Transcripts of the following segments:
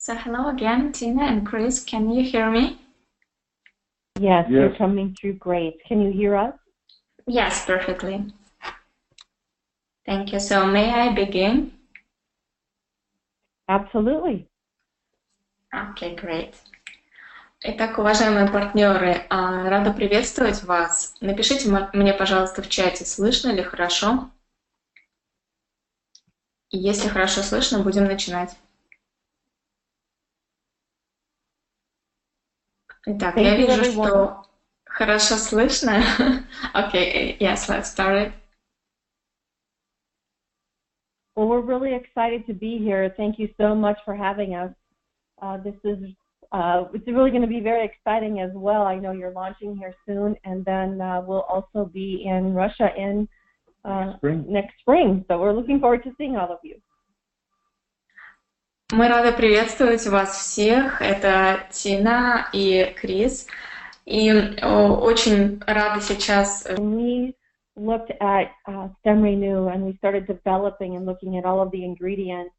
So hello again, Tina and Chris. Can you hear me? Yes, you're coming through great. Can you hear us? Yes, perfectly. Thank you. So may I begin? Absolutely. Okay, great. Итак, уважаемые партнеры, рада приветствовать вас. Напишите мне, пожалуйста, в чате, слышно ли хорошо. И если хорошо слышно, будем начинать. Итак, я вижу, что хорошо слышно. Okay, yes, let's start it. Well, we're really excited to be here. Thank you so much for having us. It's really going to be very exciting as well. I know you're launching here soon, and then we'll also be in Russia in next spring. So we're looking forward to seeing all of you. Мы рады приветствовать вас всех. Это Тина и Крис. И очень рады сейчас. We looked at StemRenu and we started developing and looking at all of the ingredients.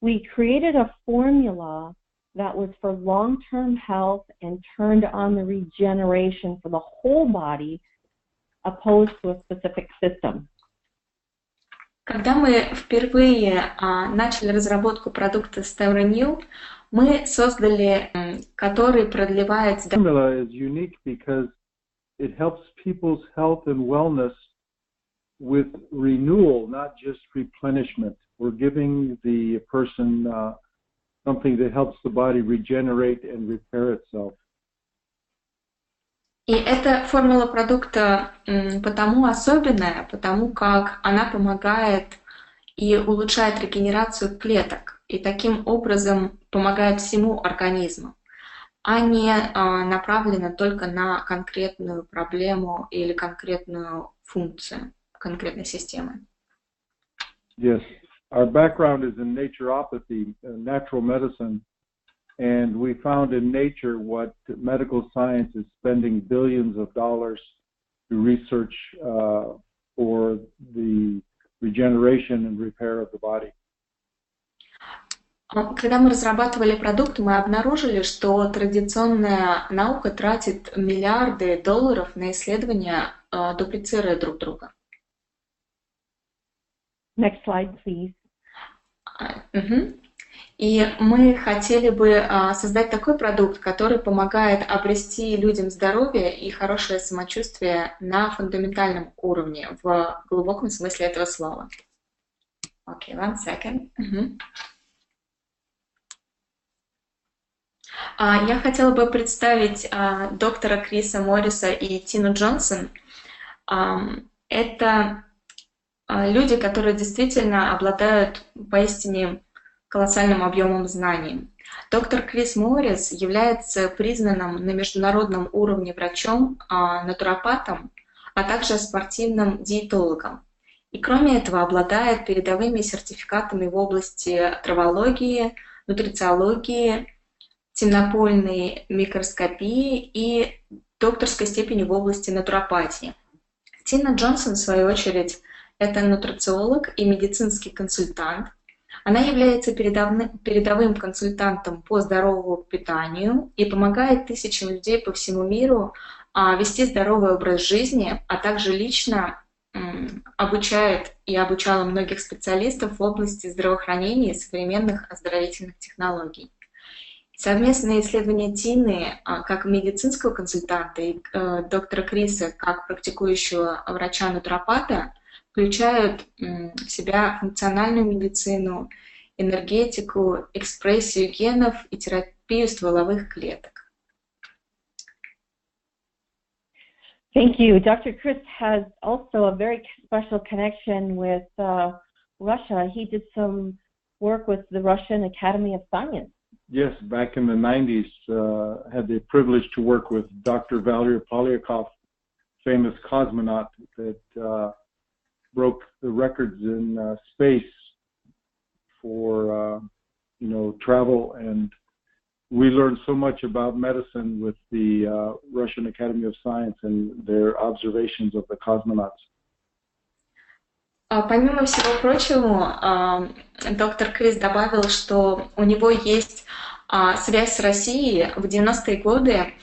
We created a formula that was for long-term health and turned on the regeneration for the whole body, opposed to a specific system. Когда мы впервые начали разработку продукта StemRenu, мы создали, который продлевает. Formula is unique because it helps people's health and wellness with renewal, not just replenishment. We're giving the person something that helps the body regenerate and repair itself. И эта формула продукта потому особенная, потому как она помогает и улучшает регенерацию клеток, и таким образом помогает всему организму, а не направлена только на конкретную проблему или конкретную функцию конкретной системы. Yes, our background is in naturopathy, natural medicine. And we found in nature what medical science is spending billions of dollars to research for the regeneration and repair of the body. Когда мы разрабатывали продукт, мы обнаружили, что традиционная наука тратит миллиарды долларов на исследования, дуплицируя друг друга. Next slide, please. И мы хотели бы создать такой продукт, который помогает обрести людям здоровье и хорошее самочувствие на фундаментальном уровне, в глубоком смысле этого слова. Okay, one second. Я хотела бы представить доктора Криса Морриса и Тину Джонсон. Это люди, которые действительно обладают поистине колоссальным объемом знаний. Доктор Крис Моррис является признанным на международном уровне врачом, натуропатом, а также спортивным диетологом. И кроме этого обладает передовыми сертификатами в области травологии, нутрициологии, темнопольной микроскопии и докторской степени в области натуропатии. Тина Джонсон, в свою очередь, это нутрициолог и медицинский консультант. Она является передовым консультантом по здоровому питанию и помогает тысячам людей по всему миру вести здоровый образ жизни, а также лично обучает и обучала многих специалистов в области здравоохранения и современных оздоровительных технологий. Совместные исследования Тины как медицинского консультанта и доктора Криса как практикующего врача-натуропата включают в себя функциональную медицину, энергетику, экспрессию генов и терапию стволовых клеток. Thank you. Dr. Chris has also a very special connection with Russia. He did some work with the Russian Academy of Science. Yes, back in the 90s, had the privilege to work with Dr. Valery Polyakov, famous cosmonaut that broke the records in space for travel, and we learned so much about medicine with the Russian Academy of Science and their observations of the cosmonauts. Помимо всего прочего, доктор Крис добавил, что у него есть связь с Россией. В 90-е годы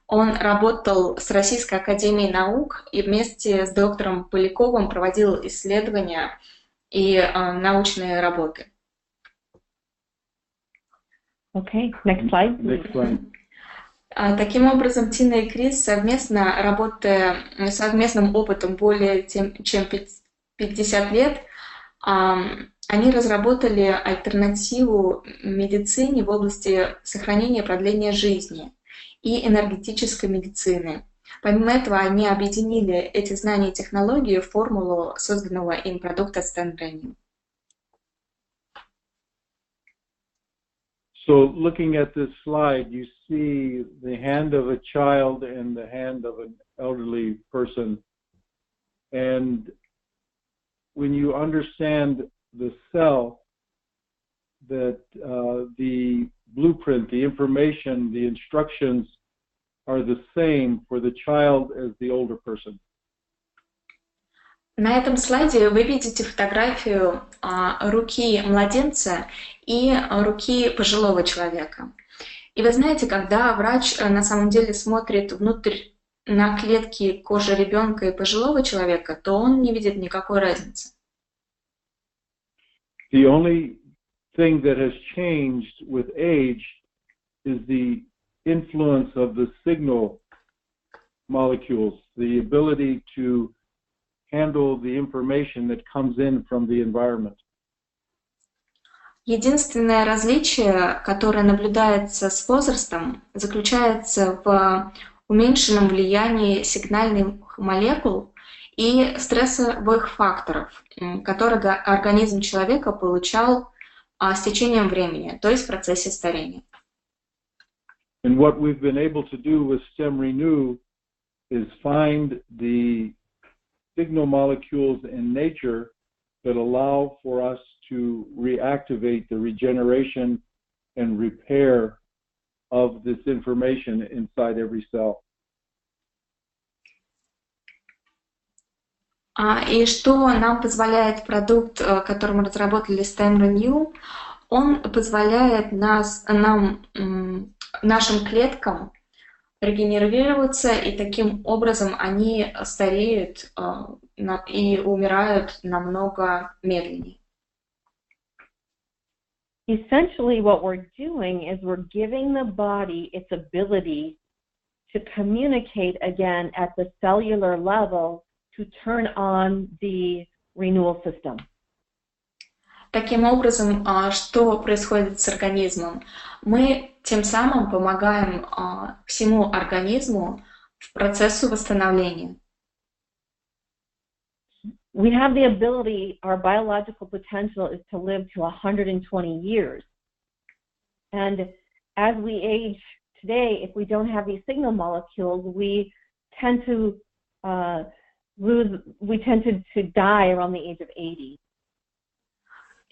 он работал с Российской академией наук и вместе с доктором Поляковым проводил исследования и научные работы. Okay, next slide. Next slide. Таким образом, Тина и Крис, совместно работая совместным опытом более чем 50 лет, они разработали альтернативу медицине в области сохранения и продления жизни и энергетической медицины. Помимо этого, они объединили эти знания и технологии в формулу созданного им продукта StemRenu. So looking at this slide, you see the hand of a child and the hand of an elderly person. And when you understand the cell, that the blueprint, the information, the instructions are the same for the child as the older person. На этом слайде вы видите фотографию руки младенца и руки пожилого человека. И вы знаете, когда врач на самом деле смотрит внутрь на клетки кожи ребенка и пожилого человека, то он не видит никакой разницы. The only thing that has changed with age is the influence of the signal molecules, the ability to handle the information that comes in from the environment. Единственное различие, которое наблюдается с возрастом, заключается в уменьшенном влиянии сигнальных молекул и стрессовых факторов, которые организм человека получал с течением времени, то есть в процессе старения. And what we've been able to do with StemRenu is find the signal molecules in nature that allow for us to reactivate the regeneration and repair of this information inside every cell. И что нам позволяет продукт, который мы разработали, StemRenu, он позволяет нашим клеткам регенерироваться, и таким образом они стареют и умирают намного медленнее. Essentially, what we're doing is we're giving the body its ability to communicate again at the cellular level to turn on the renewal system. Таким образом, что происходит с организмом? Мы тем самым помогаем всему организму в процессу восстановления. We have the ability, our biological potential is to live to 120 years. And as we age today, if we don't have these signal molecules, we tend to die around the age of 80.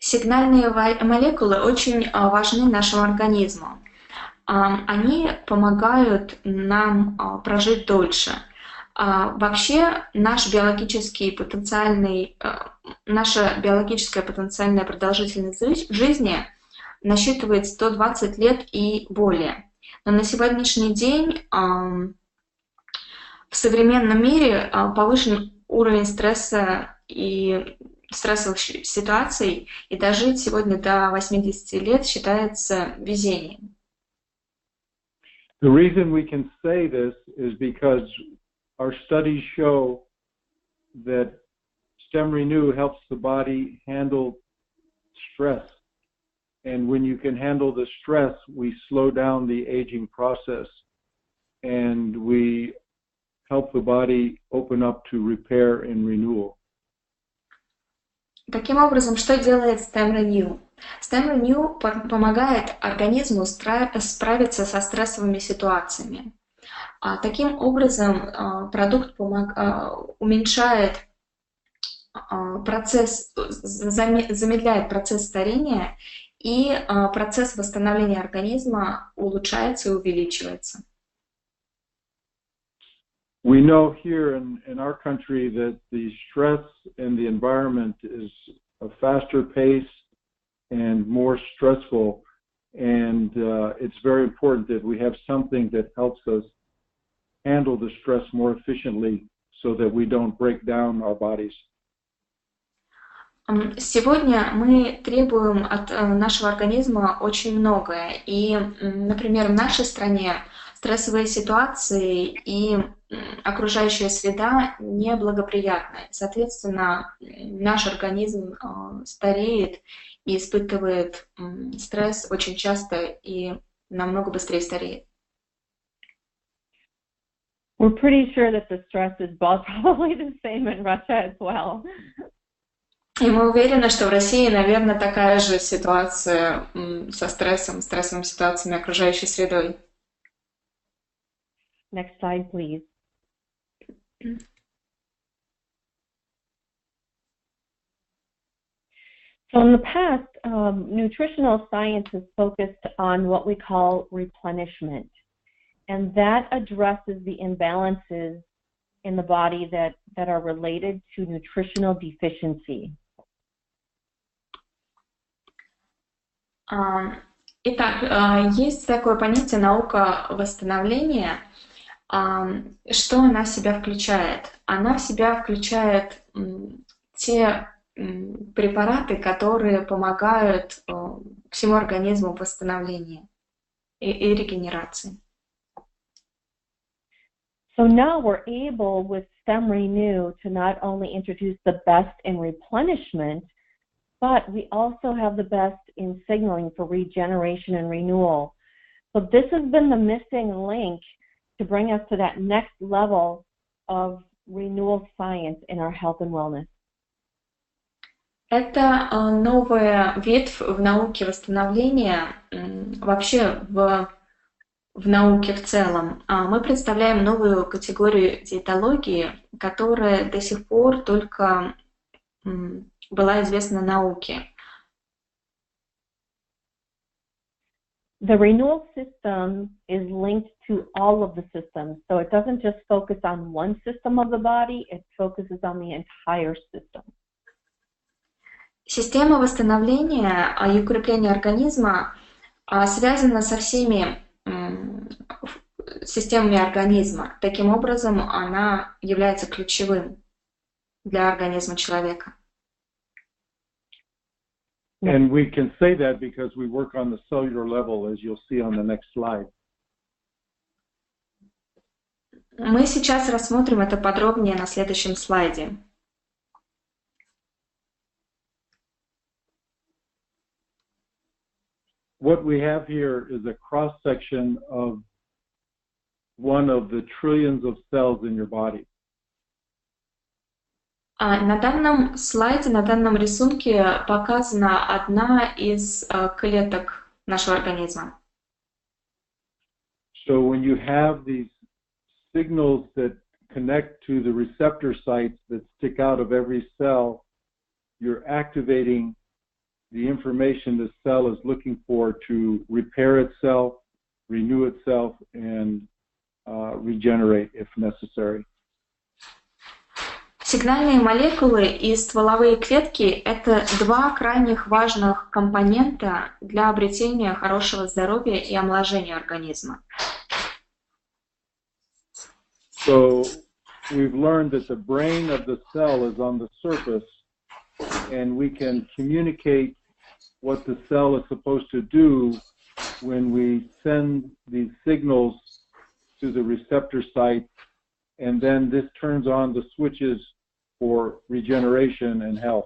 Сигнальные молекулы очень важны нашему организму. Они помогают нам прожить дольше. Вообще наша биологическая потенциальная продолжительность жизни насчитывает 120 лет и более. Но на сегодняшний день в современном мире повышен уровень стресса и стрессовых ситуаций, и дожить сегодня до 80 лет считается везением. The reason we can say this is because our studies show that StemRenu helps the body handle stress. And when you can handle the stress, we slow down the aging process and we help the body open up to repair and renewal. Таким образом, что делает StemRenu? StemRenu помогает организму справиться со стрессовыми ситуациями. Таким образом, продукт уменьшает замедляет процесс старения, и процесс восстановления организма улучшается и увеличивается. We know here in our country that the stress in the environment is a faster pace and more stressful, and it's very important that we have something that helps us handle the stress more efficiently so that we don't break down our bodies. Сегодня мы требуем от нашего организма очень многое. И, например, в нашей стране стрессовые ситуации и окружающая среда неблагоприятны. Соответственно, наш организм стареет и испытывает стресс очень часто и намного быстрее стареет. We're pretty sure that the stress is probably the same in Russia as well. И мы уверены, что в России, наверное, такая же ситуация со стрессовыми ситуациями окружающей средой. Next slide, please. So in the past, nutritional science has focused on what we call replenishment, and that addresses the imbalances in the body that are related to nutritional deficiency. Итак, есть такое понятие наука восстановления. Что она в себя включает? Она в себя включает те препараты, которые помогают всему организму в восстановлении и регенерации. So now we're able with StemRenu to not only introduce the best in replenishment, but we also have the best in signaling for regeneration and renewal. So this has been the missing link to bring us to that next level of renewal science in our health and wellness. Это новая ветвь в науке восстановления, вообще в науке в целом. Мы представляем новую категорию диетологии, которая до сих пор только была известна науке. The renewal system is linked to all of the systems, so it doesn't just focus on one system of the body, it focuses on the entire system. Система восстановления и укрепления организма связана со всеми системами организма. Таким образом, она является ключевым для организма человека. And we can say that because we work on the cellular level, as you'll see on the next slide. Мы сейчас рассмотрим это подробнее на следующем слайде. What we have here is a cross-section of one of the trillions of cells in your body. На данном слайде, на данном рисунке показана одна из клеток нашего организма. So when you have these signals that connect to the receptor sites that stick out of every cell, you're activating the information the cell is looking for to repair itself, renew itself, and regenerate if necessary. Сигнальные молекулы и стволовые клетки – это два крайних важных компонента для обретения хорошего здоровья и омоложения организма. So we've learned that the brain of the cell is on the surface, and we can communicate what the cell is supposed to do when we send these signals to the receptor site, and then this turns on the switches for regeneration and health.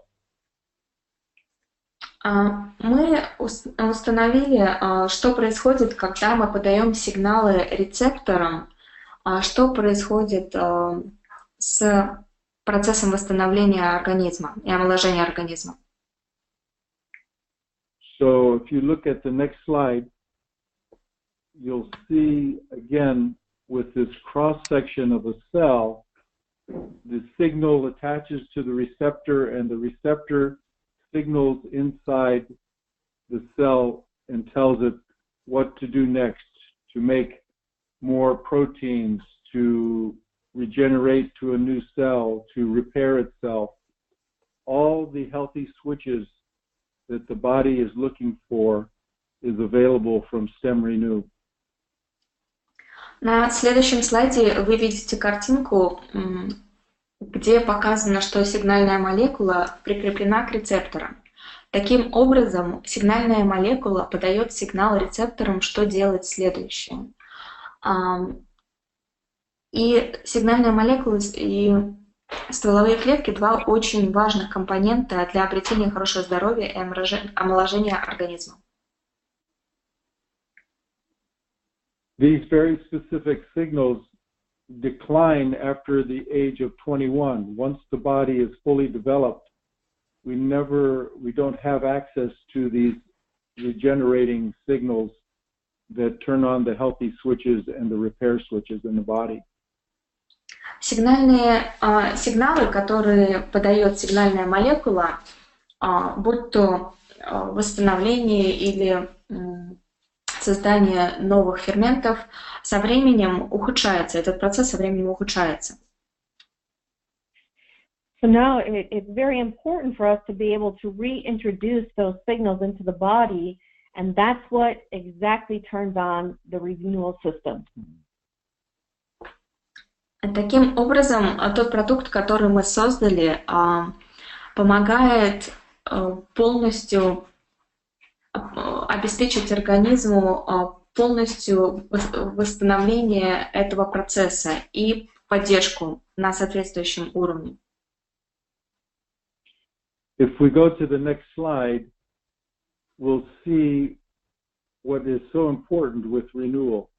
Мы установили, что происходит, когда мы подаем сигналы рецепторам, что происходит с процессом восстановления организма и омоложения организма. So if you look at the next slide, you'll see again with this cross-section of a cell, the signal attaches to the receptor, and the receptor signals inside the cell and tells it what to do next, to make more proteins, to regenerate to a new cell, to repair itself. All the healthy switches that the body is looking for is available from StemRenu. На следующем слайде вы видите картинку, где показано, что сигнальная молекула прикреплена к рецепторам. Таким образом, сигнальная молекула подает сигнал рецепторам, что делать следующее. И сигнальная молекула и стволовые клетки — два очень важных компонента для обретения хорошего здоровья и омоложения организма. These very specific signals decline after the age of 21. Once the body is fully developed, we don't have access to these regenerating signals that turn on the healthy switches and the repair switches in the body. Сигналы, которые подает сигнальная молекула, будь то восстановление или создание новых ферментов, со временем ухудшается. Этот процесс со временем ухудшается. So now it's very important for us to be able to reintroduce those signals into the body, and that's what exactly turns on the renewal system. Таким образом, тот продукт, который мы создали, помогает полностью обеспечить организму полностью восстановление этого процесса и поддержку на соответствующем уровне. If we go to the next slide, we'll see what is so important with renewal.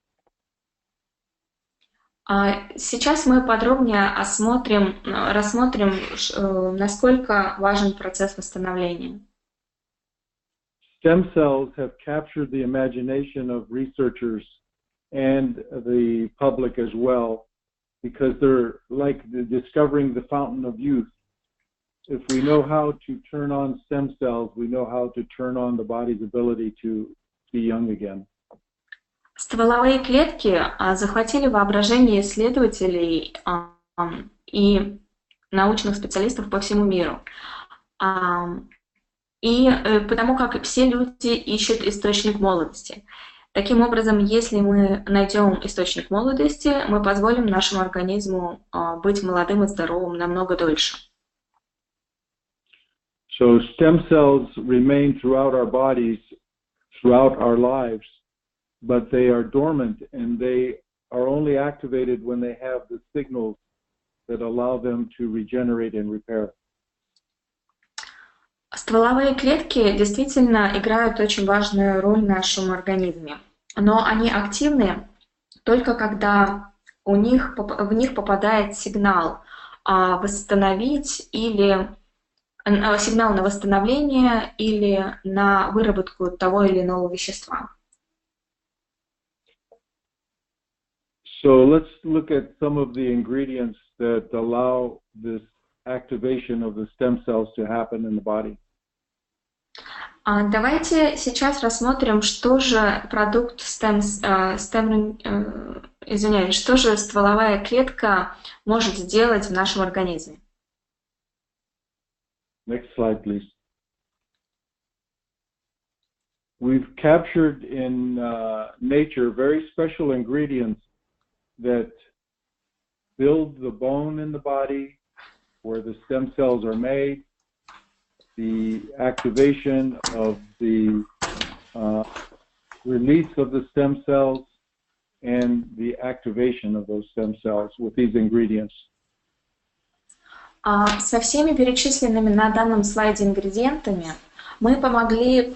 Сейчас мы подробнее рассмотрим, насколько важен процесс восстановления. Stem cells have captured the imagination of researchers and the public as well, because they're like discovering the fountain of youth. If we know how to turn on stem cells, we know how to turn on the body's ability to be young again. Стволовые клетки захватили воображение исследователей и научных специалистов по всему миру. И потому как все люди ищут источник молодости. Таким образом, если мы найдем источник молодости, мы позволим нашему организму быть молодым и здоровым намного дольше. So stem cells remain throughout our bodies, throughout our lives, but they are dormant and they are only activated when they have the signals that allow them to regenerate and repair. Стволовые клетки действительно играют очень важную роль в нашем организме, но они активны только когда в них попадает сигнал восстановить или сигнал на восстановление или на выработку того или иного вещества. So let's look at some of the ingredients that allow this activation of the stem cells to happen in the body. Давайте сейчас рассмотрим, что же продукт что же стволовая клетка может сделать в нашем организме. Next slide, please. We've captured in nature very special ingredients that build the bone in the body where the stem cells are made, the activation of the release of the stem cells, and the activation of those stem cells with these ingredients. Со всеми перечисленными на данном слайде ингредиентами мы помогли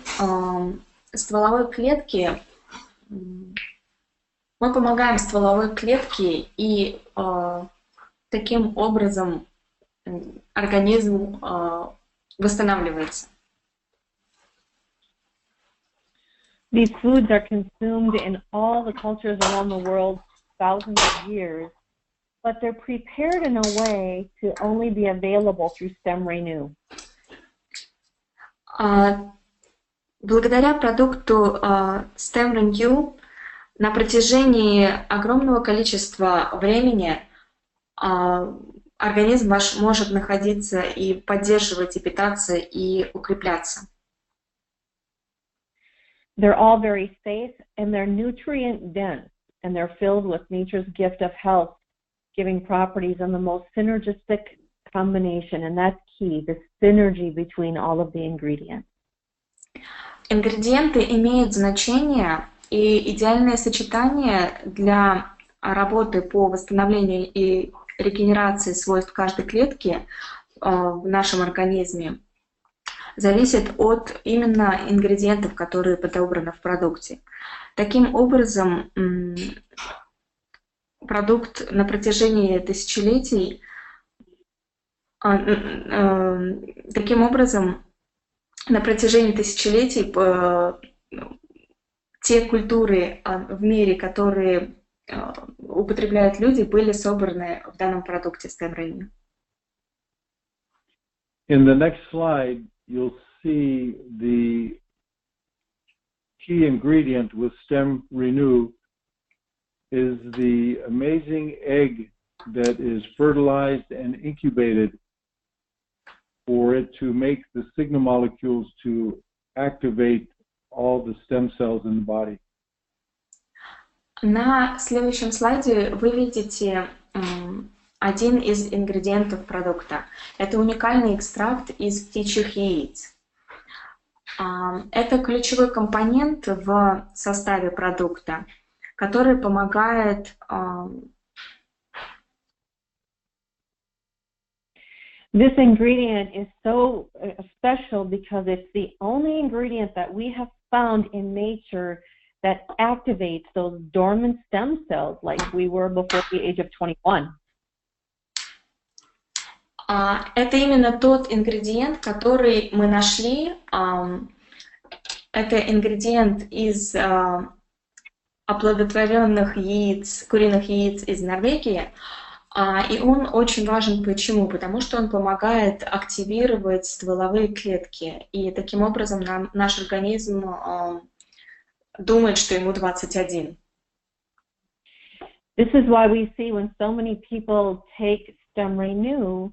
стволовой клетке, мы помогаем стволовой клетке, и таким образом организм восстанавливается. These foods are consumed in all the cultures around the world thousands of years, but they're prepared in a way to only be available through StemRenu. Благодаря продукту StemRenu на протяжении огромного количества времени организм ваш может находиться и поддерживать, и питаться, и укрепляться. They're all very safe and they're nutrient dense and they're filled with nature's gift of health, giving properties and the most synergistic combination, and that's key, the synergy between all of the ingredients. Ингредиенты имеют значение, и идеальное сочетание для работы по восстановлению и регенерации свойств каждой клетки в нашем организме зависит от именно ингредиентов, которые подобраны в продукте. Таким образом, продукт на протяжении тысячелетий, те культуры в мире, которые употребляют люди, были собраны в данном продукте StemRenu. In the next slide, you'll see the key ingredient with StemRenu is the amazing egg that is fertilized and incubated for it to make the signal molecules to activate all the stem cells in the body. На следующем слайде вы видите один из ингредиентов продукта. Это уникальный экстракт из птичьих яиц. Это ключевой компонент в составе продукта, который помогает This ingredient is so special because it's the only ingredient that we have found in nature that activates those dormant stem cells like we were before the age of 21. Это именно тот ингредиент, который мы нашли. Это ингредиент из оплодотворенных яиц, куриных яиц из Норвегии. И он очень важен. Почему? Потому что он помогает активировать стволовые клетки. И таким образом наш организм думает, что ему 21. This is why we see when so many people take StemRenu,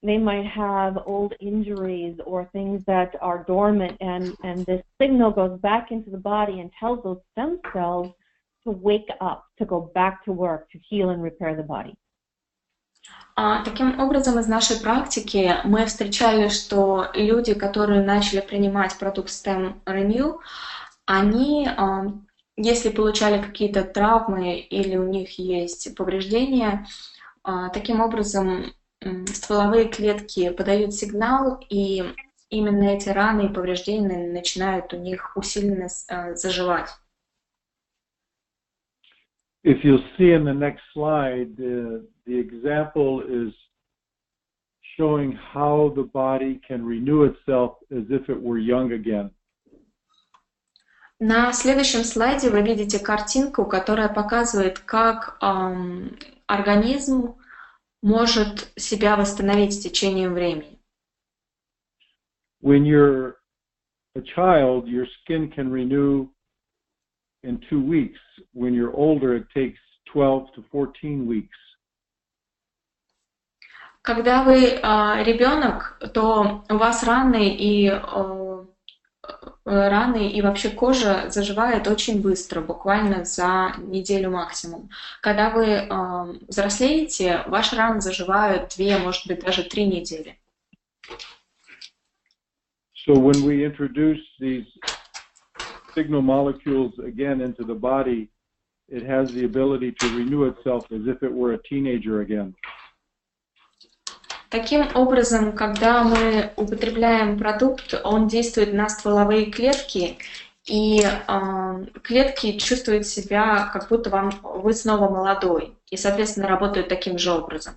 they might have old injuries or things that are dormant, and this signal goes back into the body and tells those stem cells to wake up, to go back to work, to heal and repair the body. Таким образом, из нашей практики мы встречали, что люди, которые начали принимать продукт StemRenu, они, если получали какие-то травмы или у них есть повреждения, таким образом стволовые клетки подают сигнал, и именно эти раны и повреждения начинают у них усиленно заживать. If you'll see in the next slide, the example is showing how the body can renew itself as if it were young again. На следующем слайде вы видите картинку, которая показывает, как организм может себя восстановить с течением времени. When you're a child, your skin can renew in 2 weeks. When you're older, it takes 12 to 14 weeks. Когда вы ребенок, то у вас раны и вообще кожа заживает очень быстро, буквально за неделю максимум. Когда вы взрослеете, ваши раны заживают 2, может быть, даже 3 недели. So when we introduce these signal molecules again into the body, it has the ability to renew itself as if it were a teenager again. Таким образом, когда мы употребляем продукт, он действует на стволовые клетки, и клетки чувствуют себя, как будто вы снова молодой, и, соответственно, работают таким же образом.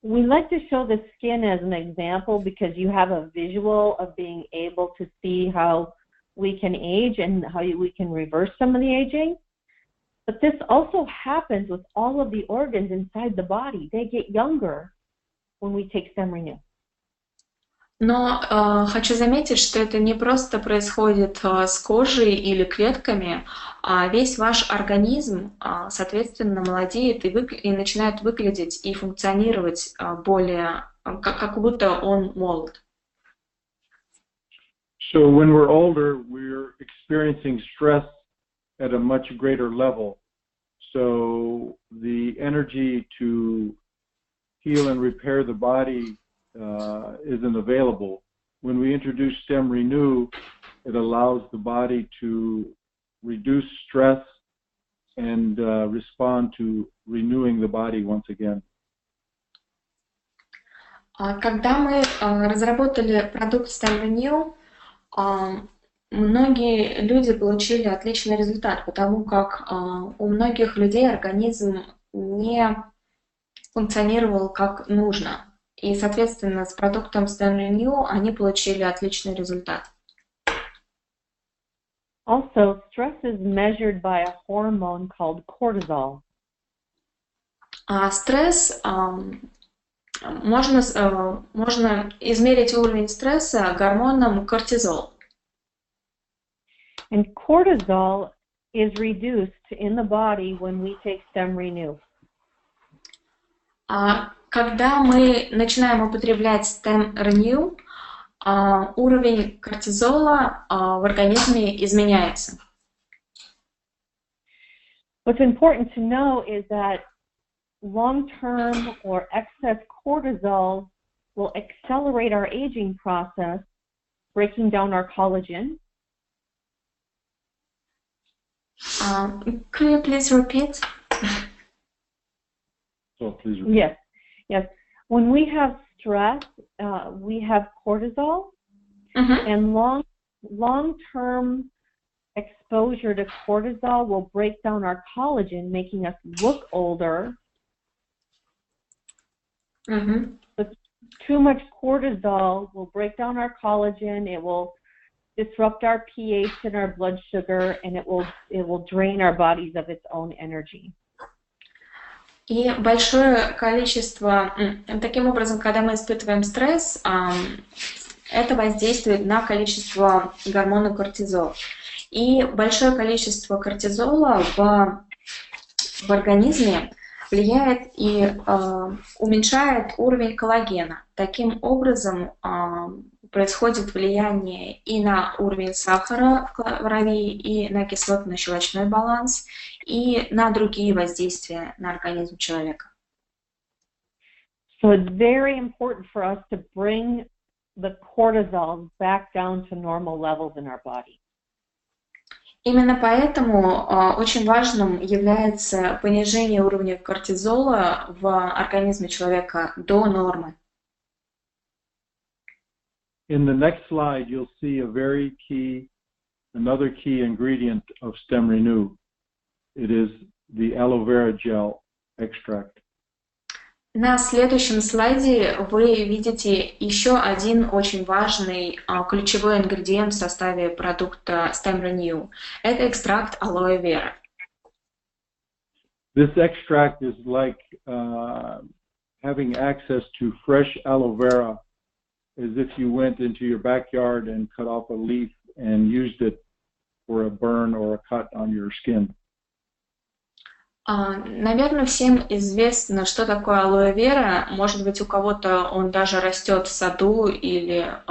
We like to show the skin as an example because you have a visual of being able to see how we can age and how we can reverse some of the aging. But this also happens with all of the organs inside the body. They get younger when we take StemRenu. Но хочу заметить, что это не просто происходит с кожей или клетками, а весь ваш организм, соответственно, молодеет и начинает выглядеть и функционировать более, как будто он молод. So when we're older, we're experiencing stress at a much greater level. So the energy to heal and repair the body isn't available. When we introduce StemRenu, it allows the body to reduce stress and respond to renewing the body once again. Когда мы разработали продукт StemRenu, многие люди получили отличный результат, потому как у многих людей организм не функционировал как нужно. И, соответственно, с продуктом StemRenu они получили отличный результат. Also, stress is measured by a hormone called cortisol. Стресс, можно измерить уровень стресса гормоном кортизол. And cortisol is reduced in the body when we take StemRenu. Когда мы начинаем употреблять StemRenu, уровень кортизола в организме изменяется. What's important to know is that long-term or excess cortisol will accelerate our aging process, breaking down our collagen. Could you please repeat? So please repeat. Yes. When we have stress, we have cortisol, and long-term exposure to cortisol will break down our collagen, making us look older. But too much cortisol will break down our collagen. It will disrupt our pH and our blood sugar, and it will drain our bodies of its own energy. И большое количество, таким образом, когда мы испытываем стресс, это воздействует на количество гормона кортизол. И большое количество кортизола в организме влияет и уменьшает уровень коллагена. Таким образом, происходит влияние и на уровень сахара в крови, и на кислотно-щелочной баланс, и на другие воздействия на организм человека. So it's very important for us to bring the cortisol back down to normal levels in our body. Именно поэтому очень важным является понижение уровня кортизола в организме человека до нормы. In the next slide, you'll see another key ingredient of StemRenu. It is the aloe vera gel extract. На следующем слайде вы видите еще один очень важный ключевой ингредиент в составе продукта StemRenu. Это экстракт алоэ вера. This extract is like having access to fresh aloe vera, as if you went into your backyard and cut off a leaf and used it for a burn or a cut on your skin. Наверное, всем известно, что такое алоэ вера. Может быть, у кого-то он даже растет в саду или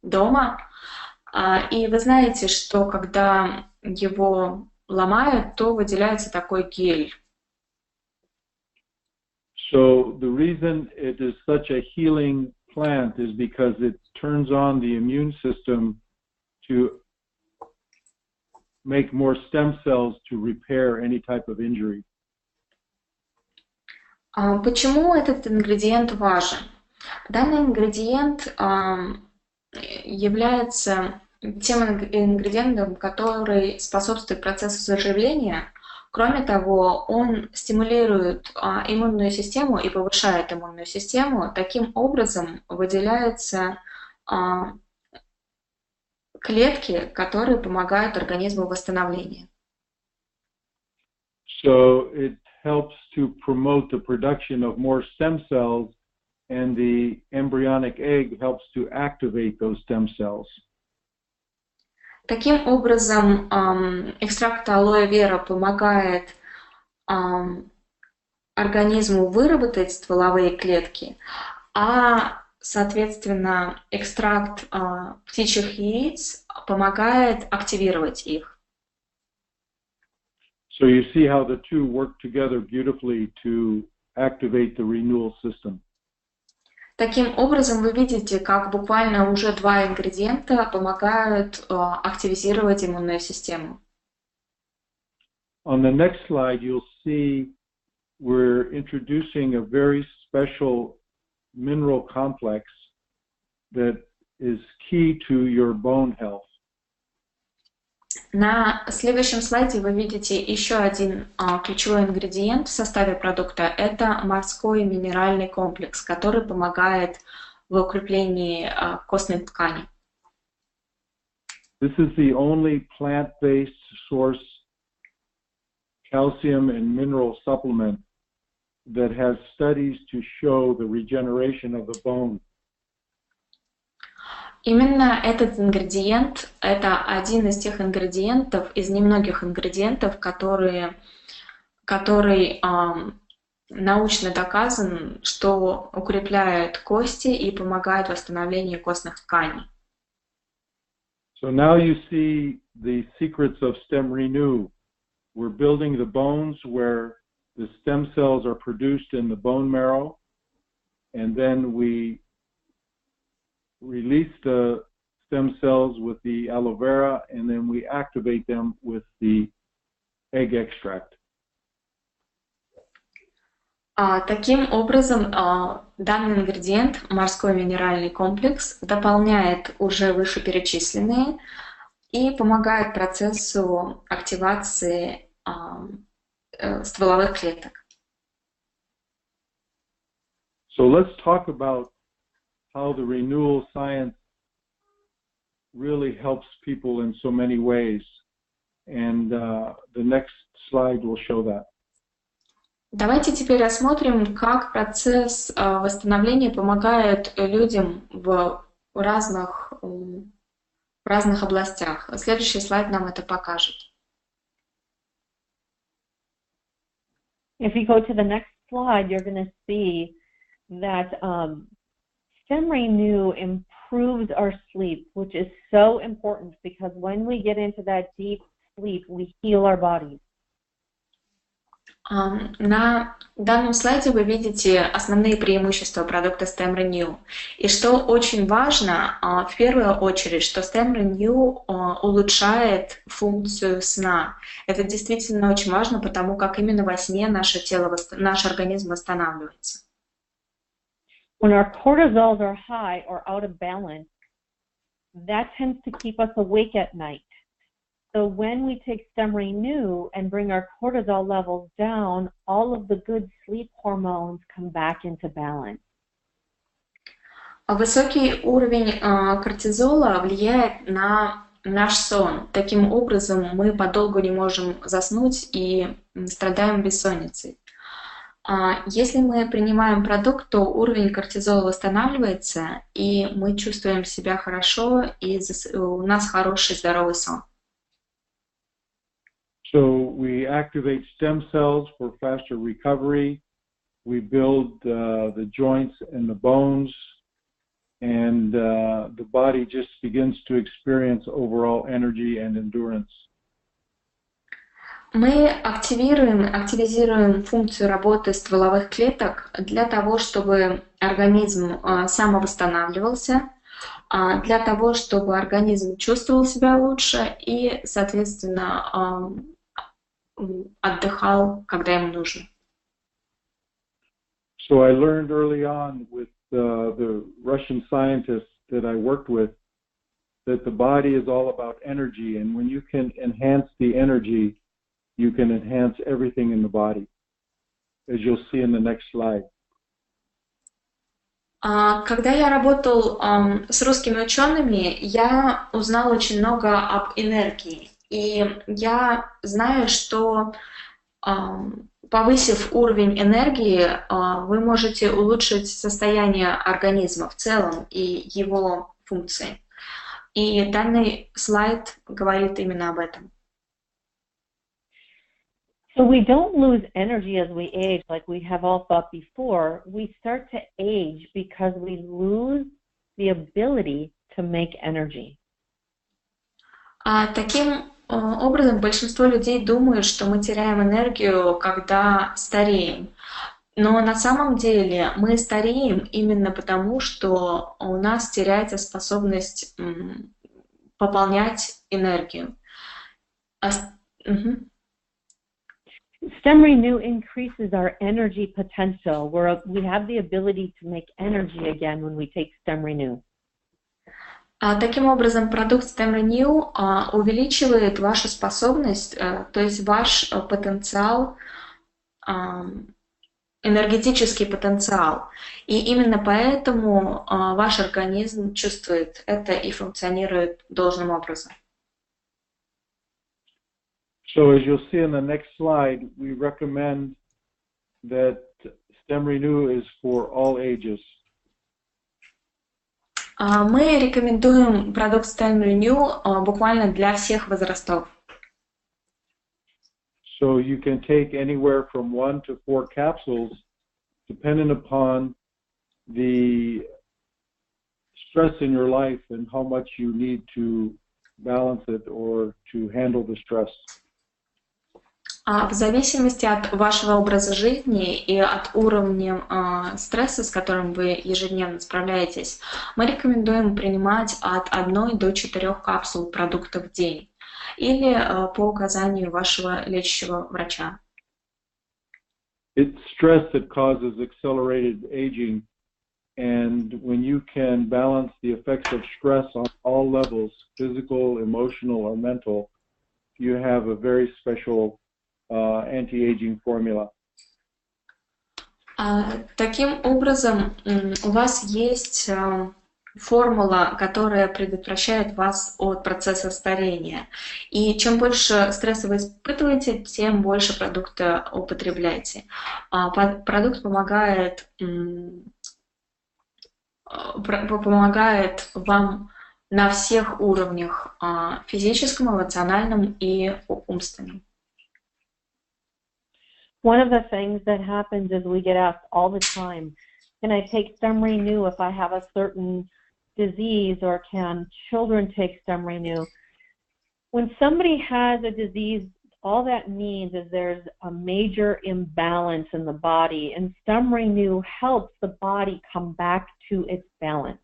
дома. И вы знаете, что когда его ломают, то выделяется такой гель. So the reason it is such a healing plant is because it turns on the immune system to make more stem cells to repair any type of injury. Почему этот ингредиент важен? Данный ингредиент является тем ингредиентом, который способствует процессу заживления. Кроме того, он стимулирует иммунную систему и повышает иммунную систему. Таким образом, выделяются клетки, которые помогают организму в восстановлении. So it helps to promote the production of more stem cells and the embryonic egg helps to activate those stem cells. Таким образом, экстракт алоэ вера помогает организму выработать стволовые клетки, а, соответственно, экстракт птичьих яиц помогает активировать их. So you see how the two work together beautifully to activate the renewal system. Таким образом, вы видите, как буквально уже два ингредиента помогают активизировать иммунную систему. On the next slide, you'll see we're introducing a very special mineral complex that is key to your bone health. На следующем слайде вы видите еще один ключевой ингредиент в составе продукта. Это морской минеральный комплекс, который помогает в укреплении костной ткани. This is the only plant-based source calcium and mineral supplement that has studies to show the regeneration of the bone. Именно этот ингредиент – это один из тех ингредиентов, из немногих ингредиентов, который научно доказан, что укрепляет кости и помогает восстановлению костных тканей. So now you see the secrets of StemRenu. We're building the bones where the stem cells are produced in the bone marrow, and then we release the stem cells with the aloe vera, and then we activate them with the egg extract. Таким образом, данный ингредиент, морской минеральный комплекс, дополняет уже вышеперечисленные и помогает процессу активации стволовых клеток. So let's talk about how the renewal science really helps people in so many ways. And the next slide will show that. Давайте теперь рассмотрим, как процесс восстановления помогает людям в разных областях. Следующий слайд нам это покажет. If you go to the next slide, you're going to see that StemRenu improves our sleep, which is so important because when we get into that deep sleep, we heal our bodies. На данном слайде вы видите основные преимущества продукта StemRenu. И что очень важно, в первую очередь, что StemRenu улучшает функцию сна. Это действительно очень важно, потому как именно во сне наше тело, наш организм восстанавливается. When our cortisols are high or out of balance, that tends to keep us awake at night. So when we take StemRenu and bring our cortisol levels down, all of the good sleep hormones come back into balance. Высокий уровень кортизола влияет на наш сон. Таким образом, мы подолгу не можем заснуть и страдаем бессонницей. Если мы принимаем продукт, то уровень кортизола восстанавливается, и мы чувствуем себя хорошо, и у нас хороший здоровый сон. So we activate stem cells for faster recovery. We build the joints and the bones, and the body just begins to experience overall energy and endurance. Мы активизируем функцию работы стволовых клеток для того, чтобы организм самовосстанавливался, для того, чтобы организм чувствовал себя лучше и, соответственно, отдыхал, когда ему нужно. So I learned early on with the Russian scientists that I worked with that the body is all about energy, and when you can enhance the energy, you can enhance everything in the body, as you'll see in the next slide. Когда я работал с русскими учеными, я узнал очень много об энергии. И я знаю, что повысив уровень энергии, вы можете улучшить состояние организма в целом и его функции. И данный слайд говорит именно об этом. So we don't lose energy as we age like we have all thought before. We start to age because we lose the ability to make energy. Таким образом, большинство людей думают, что мы теряем энергию, когда стареем. Но на самом деле мы стареем именно потому, что у нас теряется способность пополнять энергию. StemRenu increases our energy potential. We have the ability to make energy again when we take StemRenu. Таким образом, продукт StemRenu увеличивает вашу способность, то есть ваш потенциал, энергетический потенциал. И именно поэтому ваш организм чувствует это и функционирует должным образом. So as you'll see in the next slide, we recommend that StemRenu is for all ages. Мы рекомендуем продукт StemRenu буквально для всех возрастов. So you can take anywhere from 1 to 4 capsules, depending upon the stress in your life and how much you need to balance it or to handle the stress. В зависимости от вашего образа жизни и от уровня стресса, с которым вы ежедневно справляетесь, мы рекомендуем принимать от 1 до 4 капсул продукта в день или по указанию вашего лечащего врача. It's stress that causes accelerated aging, and when you can balance the effects of stress on all levels, physical, emotional, or mental, you have a very special anti-aging formula. Таким образом, у вас есть формула, которая предотвращает вас от процесса старения. И чем больше стресса вы испытываете, тем больше продукта употребляете. Продукт помогает вам на всех уровнях: физическом, эмоциональном и умственном. One of the things that happens is we get asked all the time, can I take StemRenu if I have a certain disease, or can children take StemRenu? When somebody has a disease, all that means is there's a major imbalance in the body, and StemRenu helps the body come back to its balance.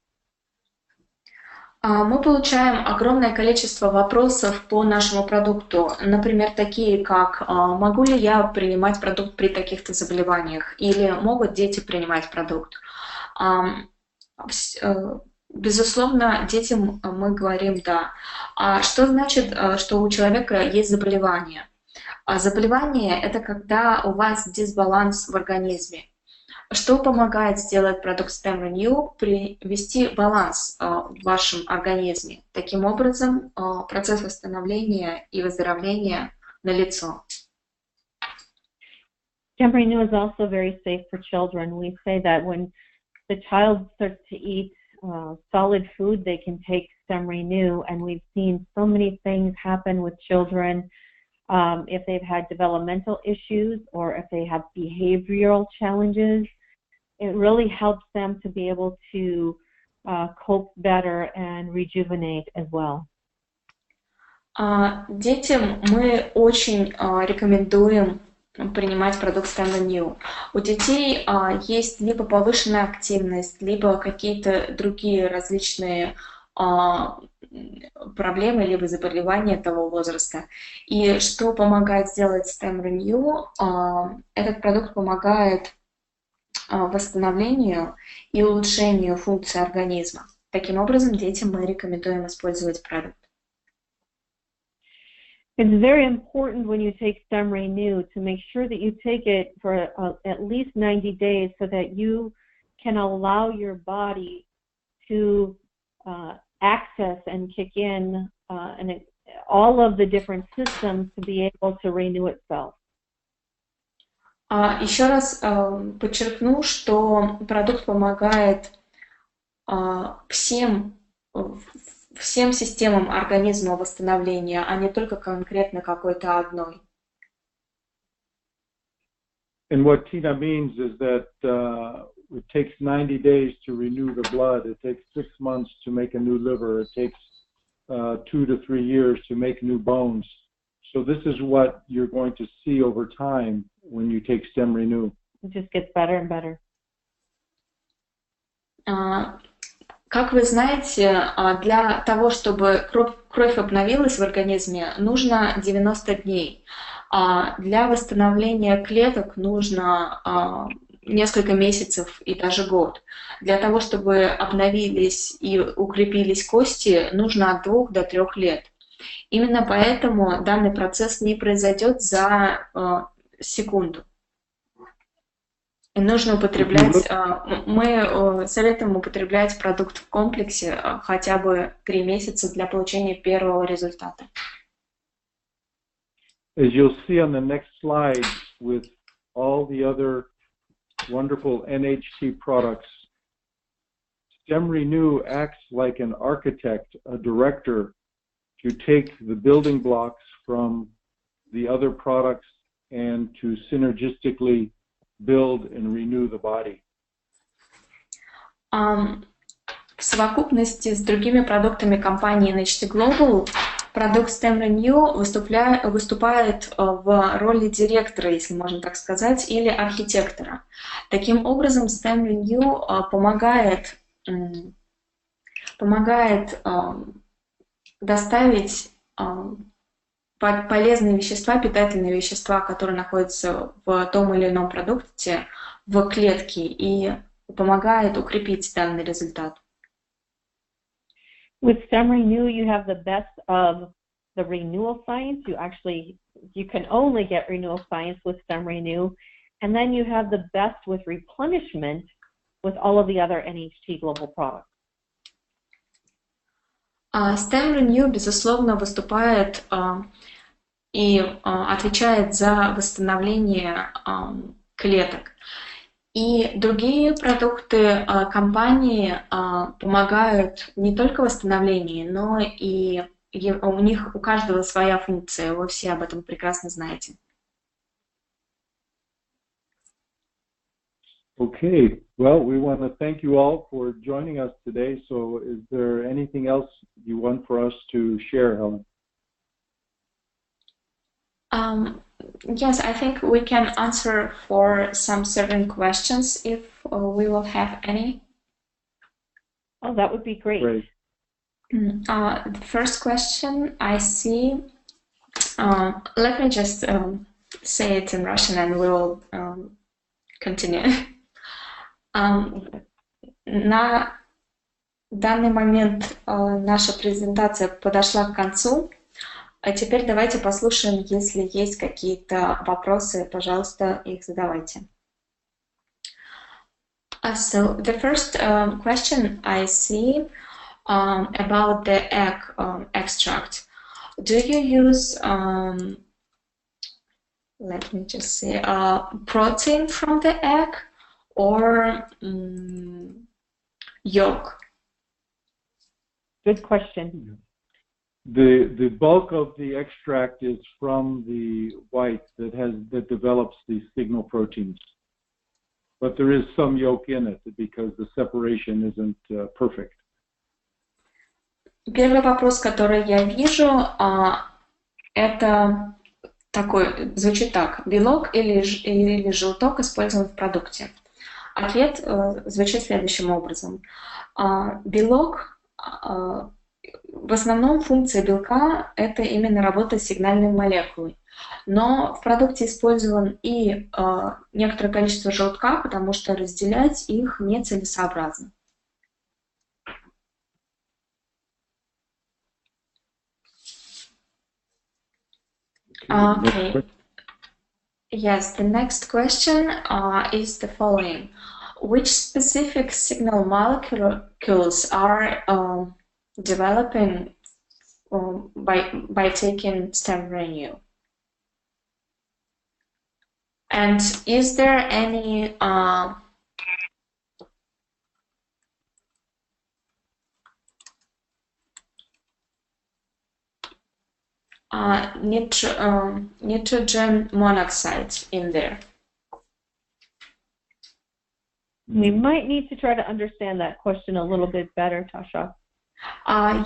Мы получаем огромное количество вопросов по нашему продукту, например, такие как: могу ли я принимать продукт при таких-то заболеваниях, или могут дети принимать продукт. Безусловно, детям мы говорим да. А что значит, что у человека есть заболевание? Заболевание — это когда у вас дисбаланс в организме. Что помогает сделать продукт StemRenu? Привести баланс в вашем организме. Таким образом, процесс восстановления и выздоровления налицо. StemRenu is also very safe for children. We say that when the child starts to eat solid food, they can take StemRenu, and we've seen so many things happen with children if they've had developmental issues or if they have behavioral challenges. It really helps them to be able to cope better and rejuvenate as well. Детям мы очень рекомендуем принимать продукт StemRenu. У детей есть либо повышенная активность, либо какие-то другие различные проблемы, либо заболевания того возраста. И что помогает сделать StemRenu? Этот продукт помогает восстановлению и улучшению функций организма. Таким образом, детям мы рекомендуем использовать продукт. It's very important when you take StemRenu to make sure that you take it for at least 90 days so that you can allow your body to access and kick in and all of the different systems to be able to renew itself. Еще раз подчеркну, что продукт помогает всем, всем системам организма восстановления, а не только конкретно какой-то одной. And what Tina means is that it takes 90 days to renew the blood. It takes 6 months to make a new liver. It takes 2 to 3 years to make new bones. So this is what you're going to see over time when you take StemRenu. It just gets better and better. Как вы знаете, для того, чтобы кровь обновилась в организме, нужно 90 дней. Для восстановления клеток нужно несколько месяцев и даже год. Для того, чтобы обновились и укрепились кости, нужно от 2 до 3 лет. Именно поэтому данный процесс не произойдет за секунду. И нужно употреблять, мы советуем употреблять продукт в комплексе хотя бы 3 месяца для получения первого результата. As you'll see on the next slide with all the other wonderful NHT products, StemRenu acts like an architect, a director, to take the building blocks from the other products and to synergistically build and renew the body. В совокупности с другими продуктами компании NHT Global продукт StemRenu выступает в роли директора, если можно так сказать, или архитектора. Таким образом, StemRenu помогает доставить полезные вещества, питательные вещества, которые находятся в том или ином продукте, в клетки и помогает укрепить данный результат. With StemRenu, you have the best of the renewal science. You can only get renewal science with StemRenu, and then you have the best with replenishment with all of the other NHT Global products. StemRenu, безусловно, выступает и отвечает за восстановление клеток. И другие продукты компании помогают не только в восстановлении, но и у каждого своя функция. Вы все об этом прекрасно знаете. Okay, well, we want to thank you all for joining us today. So is there anything else you want for us to share, Helen? Yes, I think we can answer for some certain questions if we will have any. Oh, that would be great. Great. The first question I see, let me just say it in Russian and we will continue. На данный момент наша презентация подошла к концу. А теперь давайте послушаем, если есть какие-то вопросы, пожалуйста, их задавайте. So the first question I see about the egg extract. Do you use, let me just say, protein from the egg or yolk? Good question. The bulk of the extract is from the white that develops the signal proteins, but there is some yolk in it because the separation isn't perfect. Первый вопрос, который я вижу, это такой, звучит так: белок или желток использован в продукте? Ответ звучит следующим образом. Белок, в основном функция белка – это именно работа с сигнальной молекулой. Но в продукте использован и некоторое количество желтка, потому что разделять их нецелесообразно. Okay. Yes, the next question is the following. Which specific signal molecules are developing by taking StemRenu? And is there any nitrogen monoxide in there? We might need to try to understand that question a little bit better, Tasha.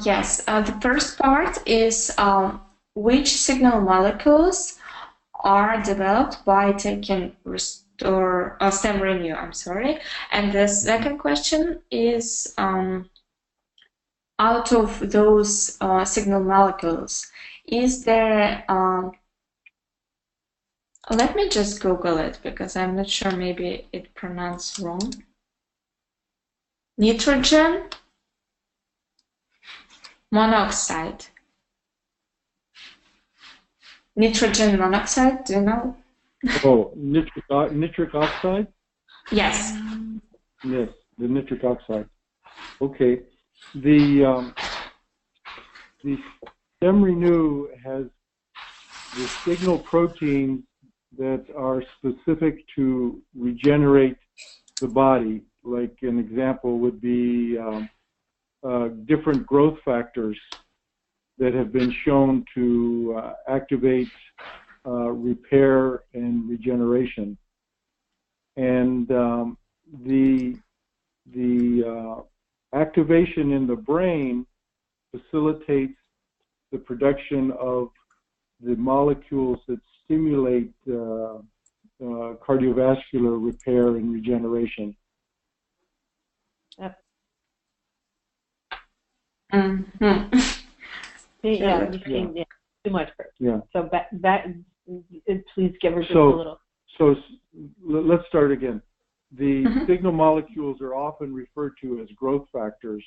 Yes, the first part is which signal molecules are developed by taking StemRenu, I'm sorry. And the second question is out of those signal molecules, is there, let me just Google it because I'm not sure, maybe it pronounced wrong. Nitrogen monoxide. Nitrogen monoxide, do you know? Oh, nitric oxide? Yes. Yes, the nitric oxide. Okay. The StemRenu has the signal proteins that are specific to regenerate the body. Like an example would be different growth factors that have been shown to activate repair and regeneration. And the activation in the brain facilitates the production of the molecules that stimulate cardiovascular repair and regeneration. Mm-hmm. Yeah, too much first. Yeah. So please give her just a little. So let's start again. The signal molecules are often referred to as growth factors,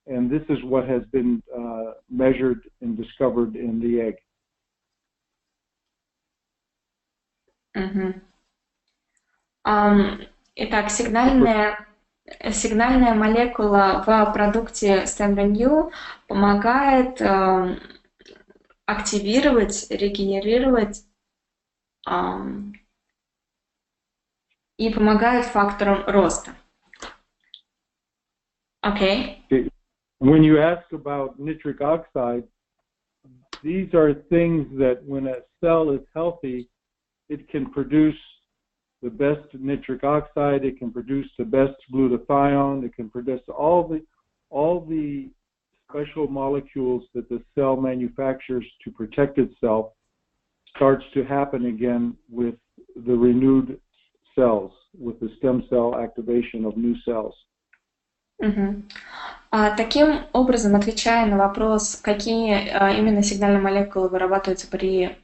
and this is what has been measured and discovered in the egg. Итак, сигнальная молекула в продукте StemRenu помогает активировать, регенерировать и помогает факторам роста. Okay. When you ask about nitric oxide, these are things that when a cell is healthy, it can produce the best nitric oxide, it can produce the best glutathione, it can produce all the special molecules that the cell manufactures to protect itself starts to happen again with the renewed cells, with the stem cell activation of new cells. Таким образом, отвечая на вопрос, какие именно сигнальные молекулы вырабатываются при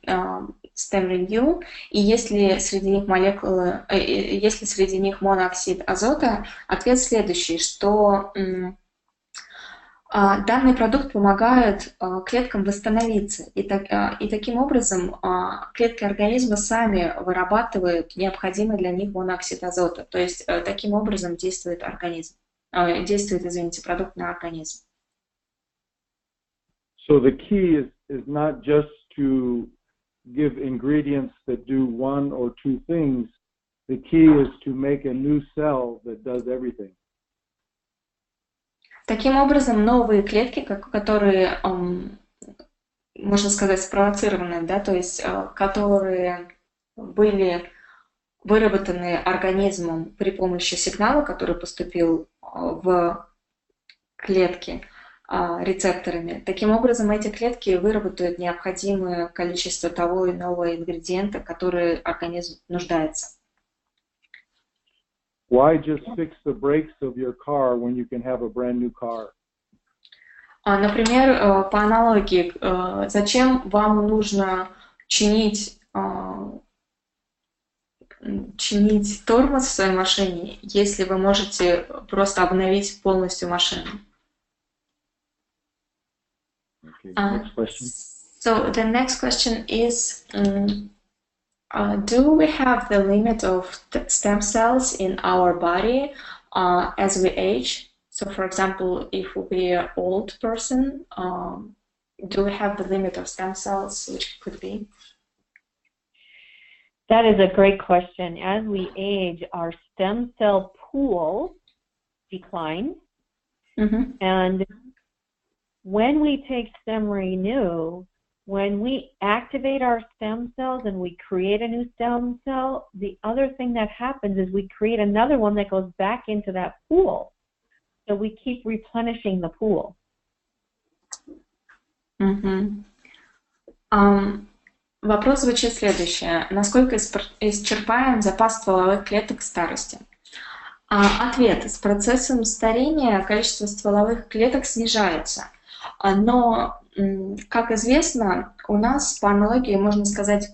StemRenu, и есть ли среди них молекулы, есть ли среди них монооксид азота, ответ следующий, что данный продукт помогает клеткам восстановиться, и таким образом клетки организма сами вырабатывают необходимый для них монооксид азота, то есть таким образом действует организм. Действует, извините, продукт на организм. So the key is not just to give ingredients that do one or two things. The key is to make a new cell that does everything. Таким образом, новые клетки, которые, можно сказать, спровоцированы, да, то есть которые были выработаны организмом при помощи сигнала, который поступил в клетки рецепторами. Таким образом, эти клетки выработают необходимое количество того или иного ингредиента, который организм нуждается. Why just fix the brakes of your car when you can have a brand new car? Например, по аналогии, зачем вам нужно чинить тормоз в своей машине, если вы можете просто обновить полностью машину? Okay, next question. So the next question is, do we have the limit of stem cells in our body as we age? So for example, if we are an old person, do we have the limit of stem cells, which could be? That is a great question. As we age, our stem cell pool declines. And when we take StemRenu, when we activate our stem cells and we create a new stem cell, the other thing that happens is we create another one that goes back into that pool. So we keep replenishing the pool. Вопрос звучит следующее. Насколько исчерпаем запас стволовых клеток к старости? Ответ. С процессом старения количество стволовых клеток снижается. Но, как известно, у нас по аналогии, можно сказать,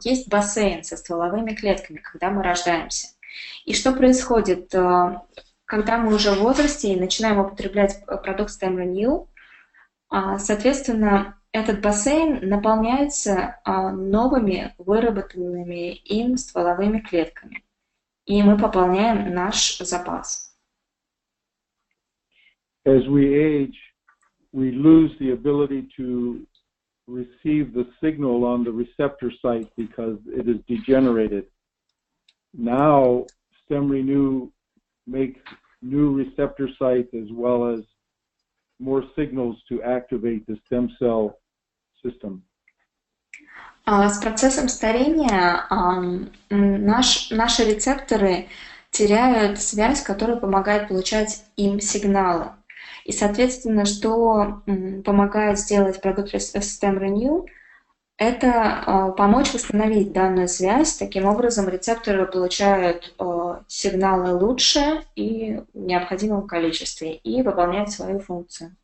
есть бассейн со стволовыми клетками, когда мы рождаемся. И что происходит, когда мы уже в возрасте и начинаем употреблять продукт StemRenu? Соответственно, этот бассейн наполняется новыми выработанными им стволовыми клетками. И мы пополняем наш запас. As we age, we lose the ability to receive the signal on the receptor site because it is degenerated. Now, StemRenu makes new receptor sites as well as more signals to activate the stem cell system. С процессом старения наши рецепторы теряют связь, которая помогает получать им сигналы. И, соответственно, что помогает сделать продукт StemRenu, это помочь восстановить данную связь. Таким образом, рецепторы получают сигналы лучше и в необходимом количестве и выполняют свою функцию.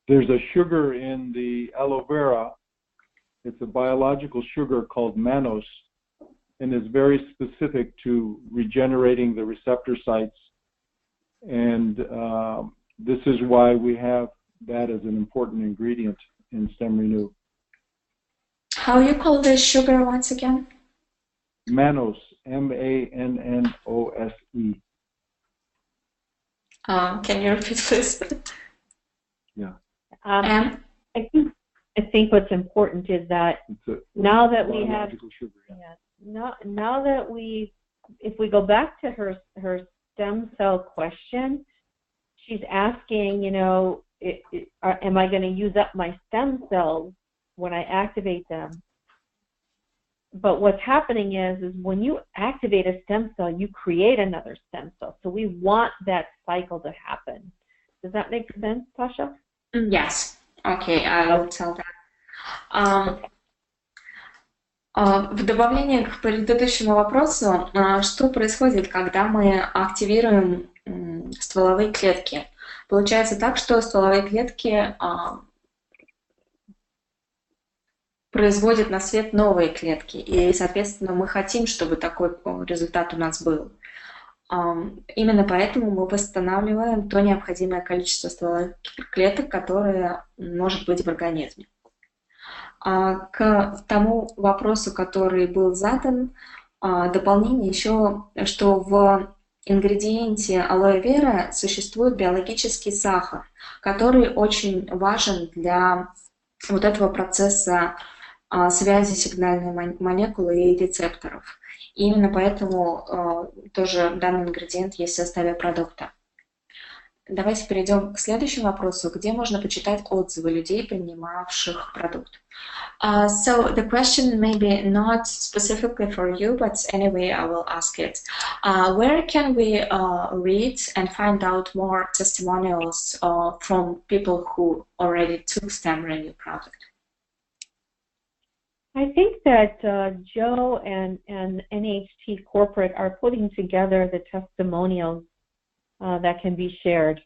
There's a sugar in the aloe vera. It's a biological sugar called mannose, and is very specific to regenerating the receptor sites. And this is why we have that as an important ingredient in StemRenu. How you call this sugar once again? Mannose, M-A-N-N-O-S-E. Can you repeat, please? Yeah. I think what's important is that now that we have, sugar, now that if we go back to her stem cell question, she's asking, am I going to use up my stem cells when I activate them? But what's happening is when you activate a stem cell, you create another stem cell. So we want that cycle to happen. Does that make sense, Tasha? Yes. Okay, I will tell that. В добавление к предыдущему вопросу, что происходит, когда мы активируем стволовые клетки? Получается так, что стволовые клетки производят на свет новые клетки, и, соответственно, мы хотим, чтобы такой результат у нас был. Именно поэтому мы восстанавливаем то необходимое количество стволовых клеток, которое может быть в организме. К тому вопросу, который был задан, дополнение еще, что в ингредиенте алоэ вера существует биологический сахар, который очень важен для вот этого процесса связи сигнальной молекулы и рецепторов. И именно поэтому тоже данный ингредиент есть в составе продукта. Давайте перейдем к следующему вопросу, где можно почитать отзывы людей, принимавших продукт. So the question may be not specifically for you, but anyway, I will ask it. Where can we read and find out more testimonials from people who already took StemRenu product? I think that Joe and NHT Corporate are putting together the testimonials that can be shared.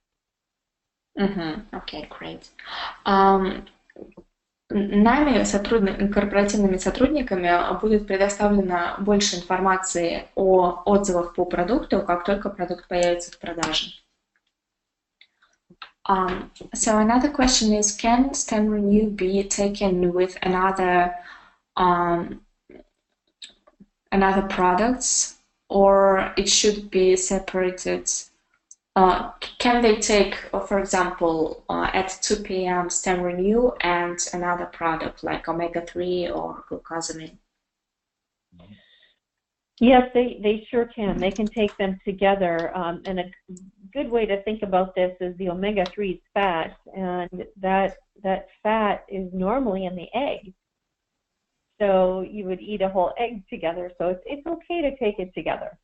Okay, great. Нами, корпоративными сотрудниками, будет предоставлено больше информации о отзывах по продукту, как только продукт появится в продаже. So another question is, can StemRenu be taken with another products, or it should be separated? Can they take, for example, at 2 p.m. StemRenu and another product like omega-3 or glucosamine? Yes, they sure can. They can take them together. And a good way to think about this is the omega-3 is fat, and that fat is normally in the egg. So you would eat a whole egg together. So it's okay to take it together.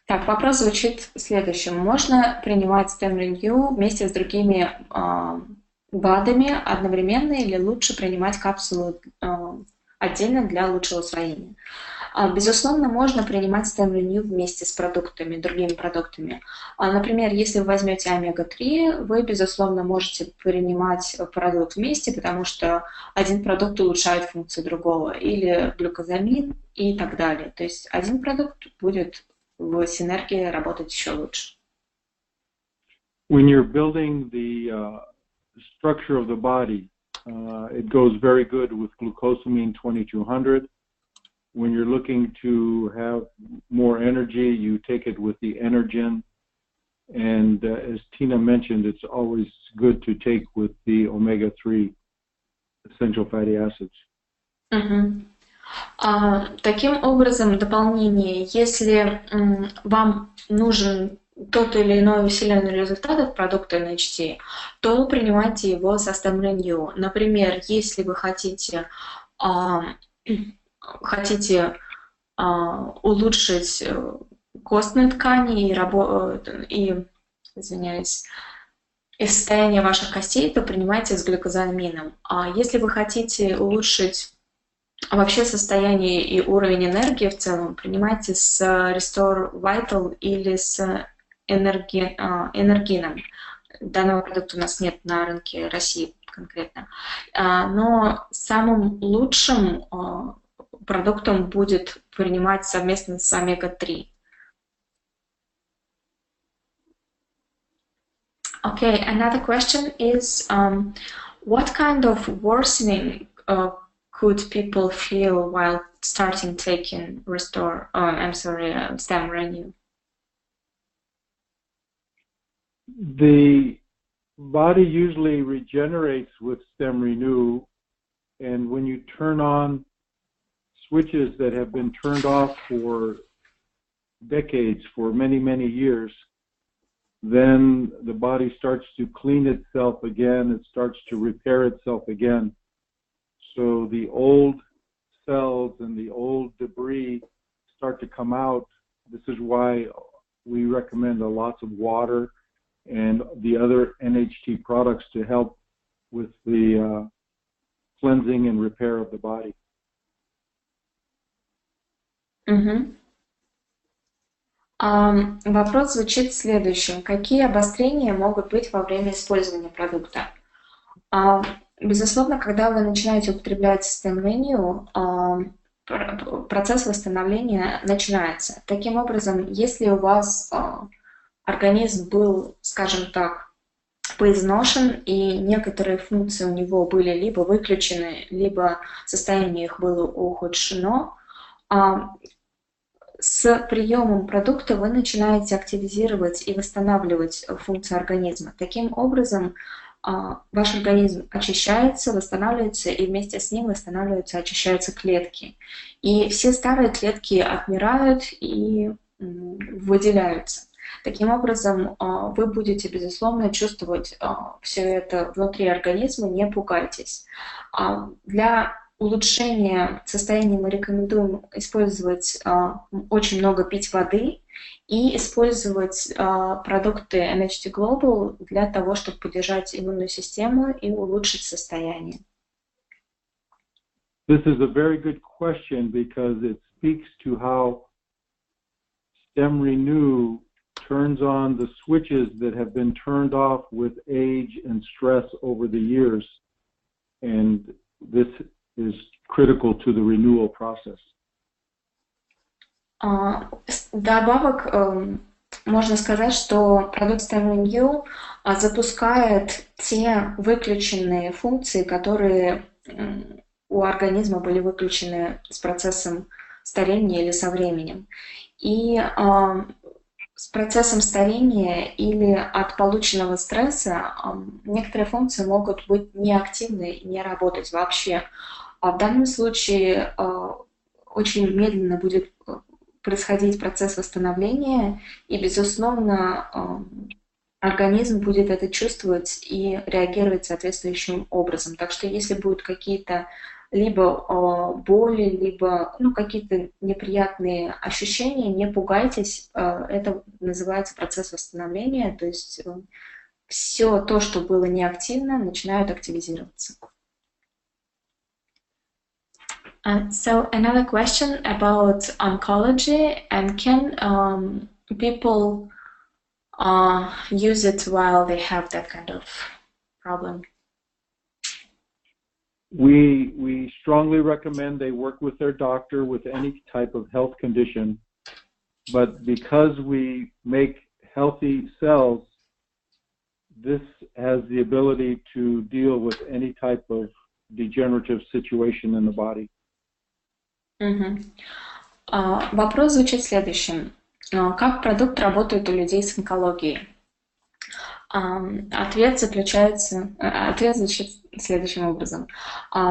Так, вопрос звучит следующим. Можно принимать StemRenu вместе с другими БАДами одновременно или лучше принимать капсулу отдельно для лучшего усвоения? Безусловно, можно принимать StemRenu вместе с продуктами, другими продуктами. Например, если вы возьмете омега-3, вы, безусловно, можете принимать продукт вместе, потому что один продукт улучшает функцию другого, или глюкозамин и так далее. То есть один продукт будет в синергии работать еще лучше. When you're building the structure of the body, it goes very good with glucosamine 2200. When you're looking to have more energy, you take it with the Energen. And as Tina mentioned, it's always good to take with the omega-3 essential fatty acids. Таким образом, дополнение, если вам нужен тот или иной усиленный результат от продукта NHT, то принимайте его со StemRenu. Например, если вы хотите улучшить костные ткани и состояние ваших костей, то принимайте с глюкозамином. А если вы хотите улучшить вообще состояние и уровень энергии в целом, принимайте с Restore Vital или с энергином. Данного продукта у нас нет на рынке России конкретно. Но самым лучшим продуктом будет принимать совместно с омега-3. Okay, another question is, what kind of worsening could people feel while starting taking StemRenu? The body usually regenerates with StemRenu, and when you turn on switches that have been turned off for decades, for many, many years, then the body starts to clean itself again, it starts to repair itself again. So the old cells and the old debris start to come out. This is why we recommend lots of water and the other NHT products to help with the cleansing and repair of the body. Вопрос звучит следующим. Какие обострения могут быть во время использования продукта? Безусловно, когда вы начинаете употреблять StemRenu, процесс восстановления начинается. Таким образом, если у вас организм был, скажем так, поизношен, и некоторые функции у него были либо выключены, либо состояние их было ухудшено, с приемом продукта вы начинаете активизировать и восстанавливать функции организма. Таким образом, ваш организм очищается, восстанавливается, и вместе с ним восстанавливаются, очищаются клетки. И все старые клетки отмирают и выделяются. Таким образом, вы будете, безусловно, чувствовать все это внутри организма, не пугайтесь. Для улучшения состояния мы рекомендуем использовать очень много пить воды и использовать продукты NHT Global для того, чтобы поддержать иммунную систему и улучшить состояние. This is a very good question because it speaks to how StemRenu turns on the switches that have been turned off with age and stress over the years, and this is critical to the renewal process. Добавок можно сказать, что продукт StemRenu запускает те выключенные функции, которые у организма были выключены с процессом старения или со временем. И с процессом старения или от полученного стресса некоторые функции могут быть неактивны и не работать вообще. А в данном случае очень медленно будет происходить процесс восстановления, и, безусловно, организм будет это чувствовать и реагировать соответствующим образом. Так что если будут какие-то либо боли, либо какие-то неприятные ощущения, не пугайтесь, это называется процесс восстановления, то есть все то, что было неактивно, начинает активизироваться. So another question about oncology, and can people use it while they have that kind of problem? We strongly recommend they work with their doctor with any type of health condition, but because we make healthy cells, this has the ability to deal with any type of degenerative situation in the body. Вопрос звучит следующим. Как продукт работает у людей с онкологией? Ответ звучит следующим образом.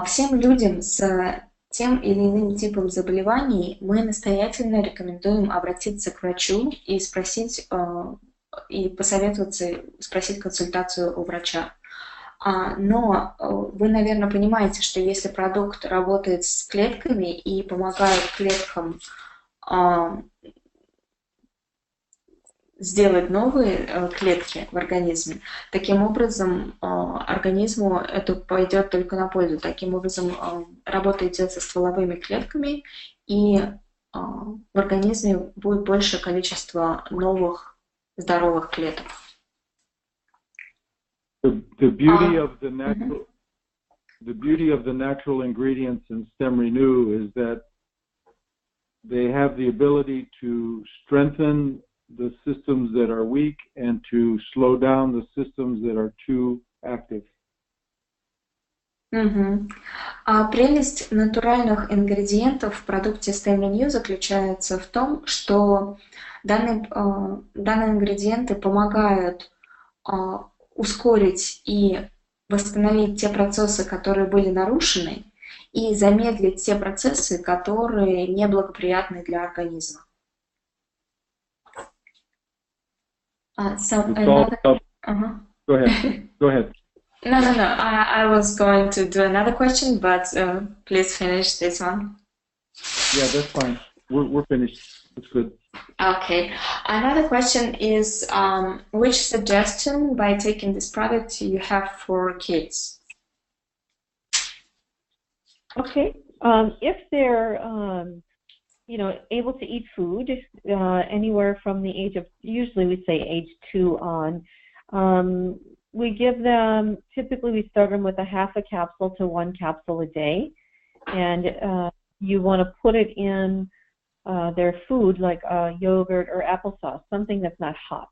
Всем людям с тем или иным типом заболеваний мы настоятельно рекомендуем обратиться к врачу и спросить и посоветоваться, спросить консультацию у врача. Но вы, наверное, понимаете, что если продукт работает с клетками и помогает клеткам сделать новые клетки в организме, таким образом организму это пойдет только на пользу. Таким образом работа идет со стволовыми клетками, и в организме будет большее количество новых здоровых клеток. The beauty of the natural ingredients in StemRenu is that they have the ability to strengthen the systems that are weak and to slow down the systems that are too active. Прелесть натуральных ингредиентов в продукте StemRenu заключается в том, что данные ингредиенты помогают ускорить и восстановить те процессы, которые были нарушены, и замедлить те процессы, которые неблагоприятны для организма. Go ahead. No. I was going to do another question, but please finish this one. Yeah, that's fine. We're finished. That's good. Okay. Another question is, which suggestion by taking this product you have for kids? Okay. If they're able to eat food anywhere from the age of, usually we say age 2 on, we give them, typically we start them with a half a capsule to 1 capsule a day, and you want to put it in their food like yogurt or applesauce, something that's not hot.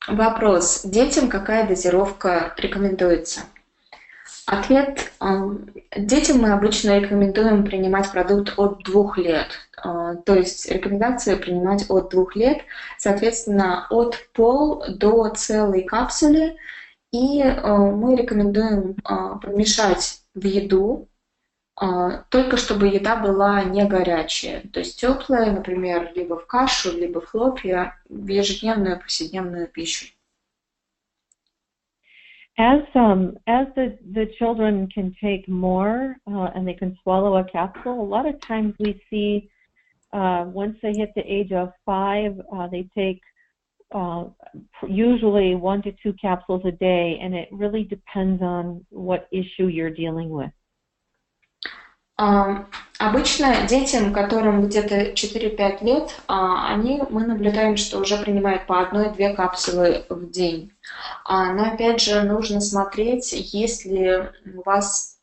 Вопрос. Детям какая дозировка рекомендуется? Ответ. Детям мы обычно рекомендуем принимать продукт от 2 лет. То есть рекомендация принимать от 2 лет, соответственно, от пол до целой капсулы. И мы рекомендуем помешать в еду, только чтобы еда была не горячая, то есть теплая, например, либо в кашу, либо в хлопья, в ежедневную повседневную пищу. As the children can take more and they can swallow a capsule, a lot of times we see once they hit the age of 5, they take usually 1 to 2 capsules a day, and it really depends on what issue you're dealing with. Обычно детям, которым где-то 4-5 лет, мы наблюдаем, что уже принимают по 1-2 капсулы в день. Но опять же нужно смотреть, есть ли у вас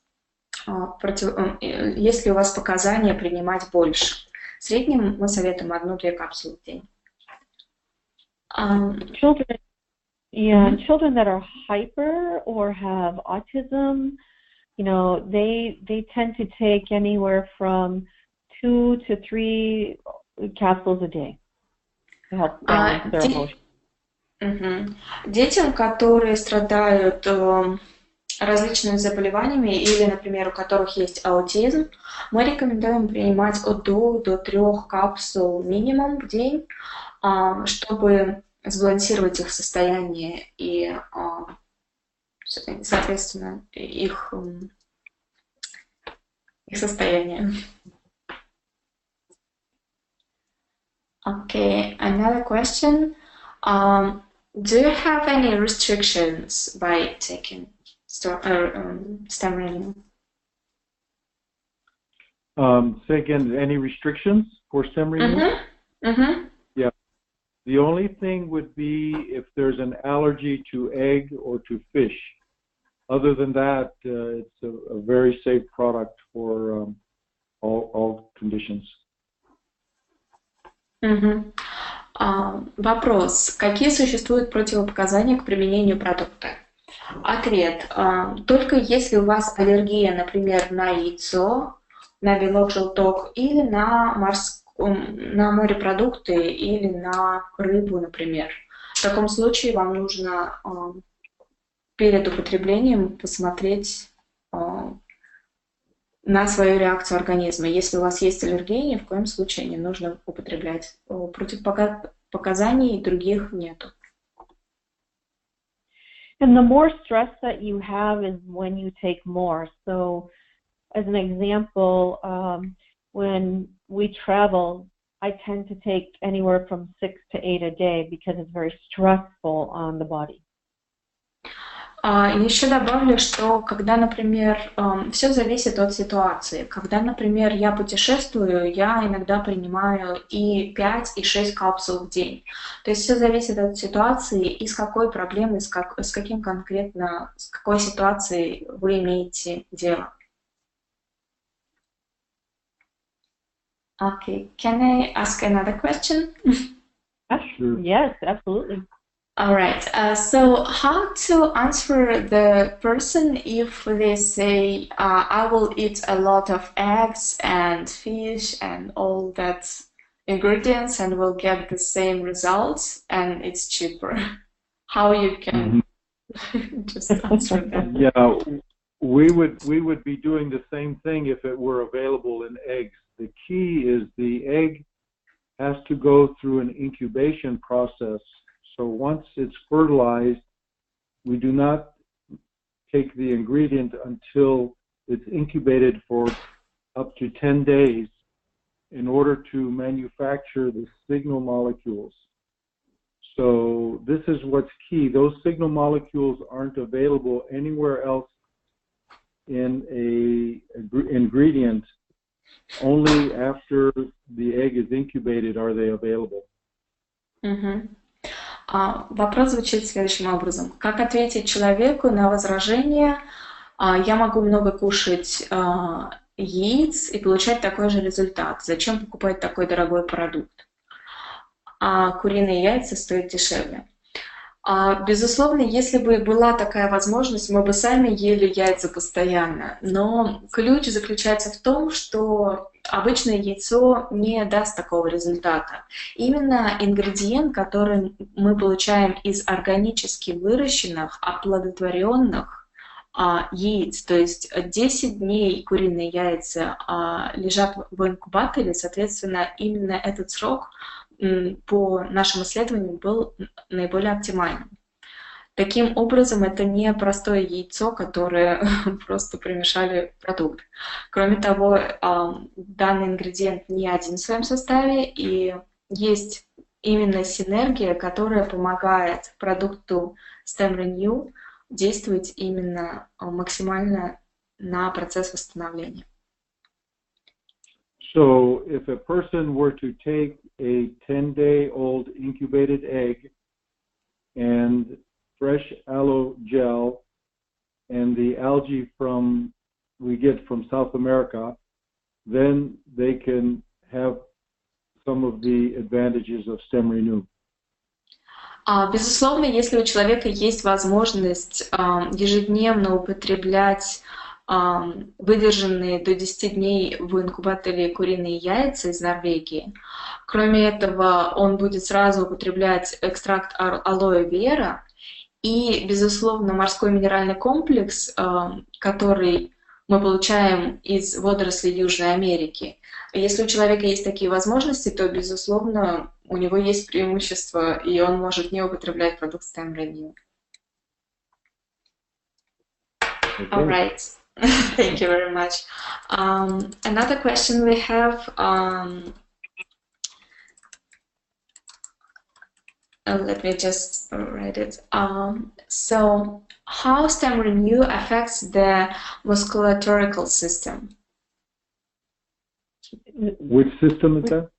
показания принимать больше. В среднем мы советуем 1-2 капсулы в день. Children that are hyper or have autism, they tend to take anywhere from 2 to 3 capsules a day to help balance their emotions. Детям, которые страдают различными заболеваниями или, например, у которых есть аутизм, мы рекомендуем принимать от 2 до 3 капсул минимум в день, чтобы сбалансировать их состояние и, соответственно, их состояние. Okay, another question. Do you have any restrictions by taking StemRenu? Say again, any restrictions for StemRenu? Yeah. The only thing would be if there's an allergy to egg or to fish. Other than that, it's a very safe product for all conditions. Вопрос. Какие существуют противопоказания к применению продукта? Ответ. Только если у вас аллергия, например, на яйцо, на белок, желток или на морепродукты или на рыбу, например. В таком случае вам нужно перед употреблением посмотреть на свою реакцию организма. Если у вас есть аллергия, ни в коем случае не нужно употреблять. Противопоказаний других нету. And the more stress that you have is when you take more. So, as an example, when we travel, I tend to take anywhere from 6 to 8 a day because it's very stressful on the body. Еще добавлю, что когда, например, все зависит от ситуации. Когда, например, я путешествую, я иногда принимаю и 5, и 6 капсул в день. То есть все зависит от ситуации и с какой проблемой, с какой ситуацией вы имеете дело. Okay, can I ask another question? Sure. Yes, absolutely. All right. So how to answer the person if they say, I will eat a lot of eggs and fish and all that ingredients and will get the same results and it's cheaper? How you can just answer that? Yeah, we would be doing the same thing if it were available in eggs. The key is the egg has to go through an incubation process. So once it's fertilized, we do not take the ingredient until it's incubated for up to 10 days in order to manufacture the signal molecules. So this is what's key. Those signal molecules aren't available anywhere else in an ingredient. Only after the egg is incubated are they available. Вопрос звучит следующим образом. Как ответить человеку на возражение: я могу много кушать яиц и получать такой же результат. Зачем покупать такой дорогой продукт? А куриные яйца стоят дешевле. Безусловно, если бы была такая возможность, мы бы сами ели яйца постоянно. Но ключ заключается в том, что обычное яйцо не даст такого результата. Именно ингредиент, который мы получаем из органически выращенных, оплодотворенных яиц, то есть 10 дней куриные яйца лежат в инкубаторе, соответственно, именно этот срок по нашим исследованиям был наиболее оптимальным. Таким образом, это не простое яйцо, которое просто примешали в продукт. Кроме того, данный ингредиент не один в своем составе, и есть именно синергия, которая помогает продукту StemRenu действовать именно максимально на процесс восстановления. So if a person were to take a 10-day-old incubated egg and fresh aloe gel and the algae we get from South America, then they can have some of the advantages of StemRenu. Безусловно, если у человека есть возможность ежедневно употреблять выдержанные до 10 дней в инкубаторе куриные яйца из Норвегии. Кроме этого, он будет сразу употреблять экстракт алоэ вера и, безусловно, морской минеральный комплекс, который мы получаем из водорослей Южной Америки. Если у человека есть такие возможности, то, безусловно, у него есть преимущество, и он может не употреблять продукт StemRenu. Okay. All right. Thank you very much. Another question we have. Let me just write it. So, how StemRenu affects the musculatorical system? Which system is that?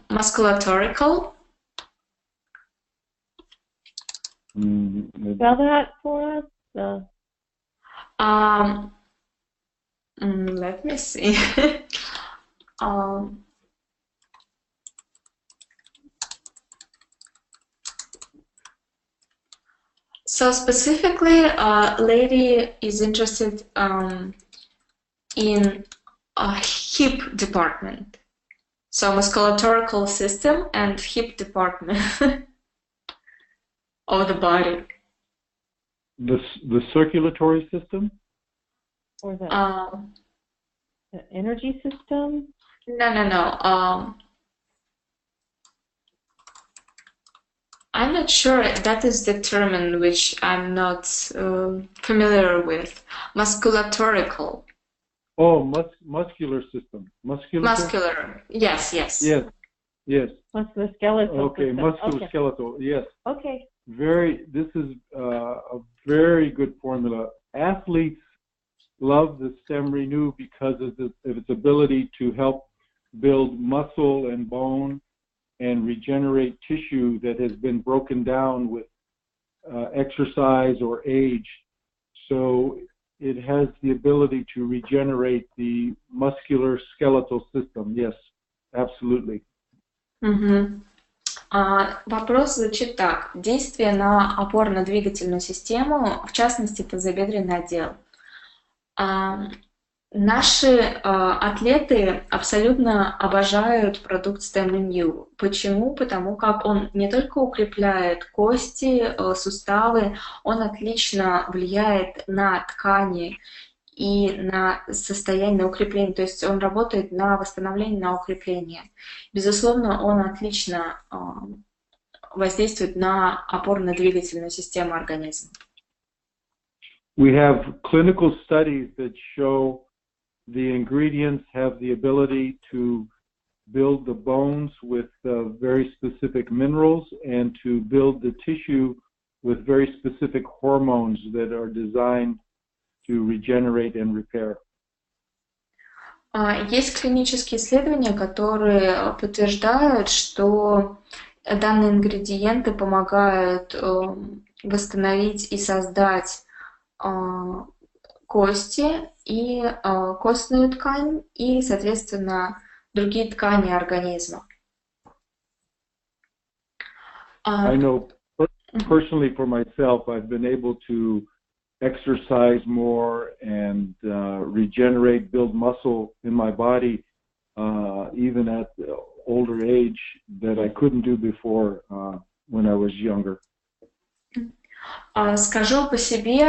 Musculatorical. Spell that for us. Let me see. So specifically, lady is interested in a hip department. So musculatorical system and hip department of the body. The circulatory system? Or the energy system? No. I'm not sure. That is the term in which I'm not familiar with. Musculatorical. Oh, muscular system. Muscular. Yes. Yes. Musculoskeletal. Okay, system. musculoskeletal. Yes. Okay. This is a very good formula. Athletes love the StemRenu because of its ability to help build muscle and bone and regenerate tissue that has been broken down with exercise or age. So it has the ability to regenerate the muscular skeletal system. Yes, absolutely. Вопрос звучит так. Действие на опорно-двигательную систему, в частности, тазобедренный отдел. Наши атлеты абсолютно обожают продукт StemRenu. Почему? Потому как он не только укрепляет кости, суставы, он отлично влияет на ткани и на состояние, на укрепление. То есть он работает на восстановление, на укрепление. Безусловно, он отлично воздействует на опорно-двигательную систему организма. We have clinical studies that show the ingredients have the ability to build the bones with very specific minerals and to build the tissue with very specific hormones that are designed to regenerate and repair. Есть клинические исследования, которые подтверждают, что данные ингредиенты помогают восстановить и создать кости и костную ткань и, соответственно, другие ткани организма. I know personally for myself, I've been able to exercise more and regenerate, build muscle in my body, even at older age that I couldn't do before when I was younger. Скажу по себе,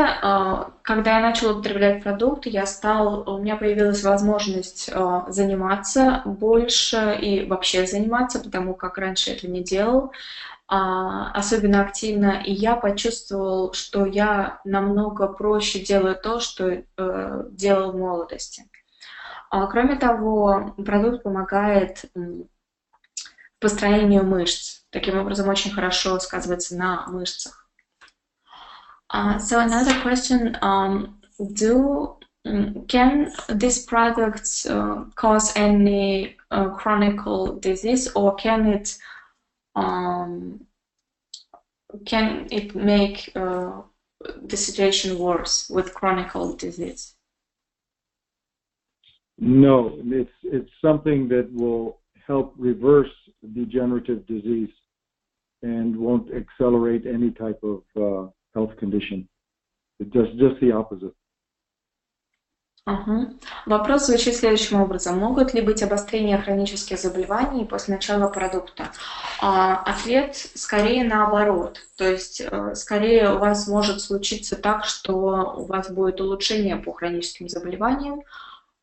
когда я начала употреблять продукт, у меня появилась возможность заниматься больше и вообще заниматься, потому как раньше это не делал, особенно активно, и я почувствовал, что я намного проще делаю то, что делал в молодости. Кроме того, продукт помогает построению мышц, таким образом очень хорошо сказывается на мышцах. So another question, can these products cause any chronic disease, or can it make the situation worse with chronic disease? No, it's something that will help reverse degenerative disease and won't accelerate any type of health condition. It does just the opposite. Ага. Вопрос звучит следующим образом. Могут ли быть обострения хронических заболеваний после начала продукта? Ответ скорее наоборот. То есть скорее у вас может случиться так, что у вас будет улучшение по хроническим заболеваниям.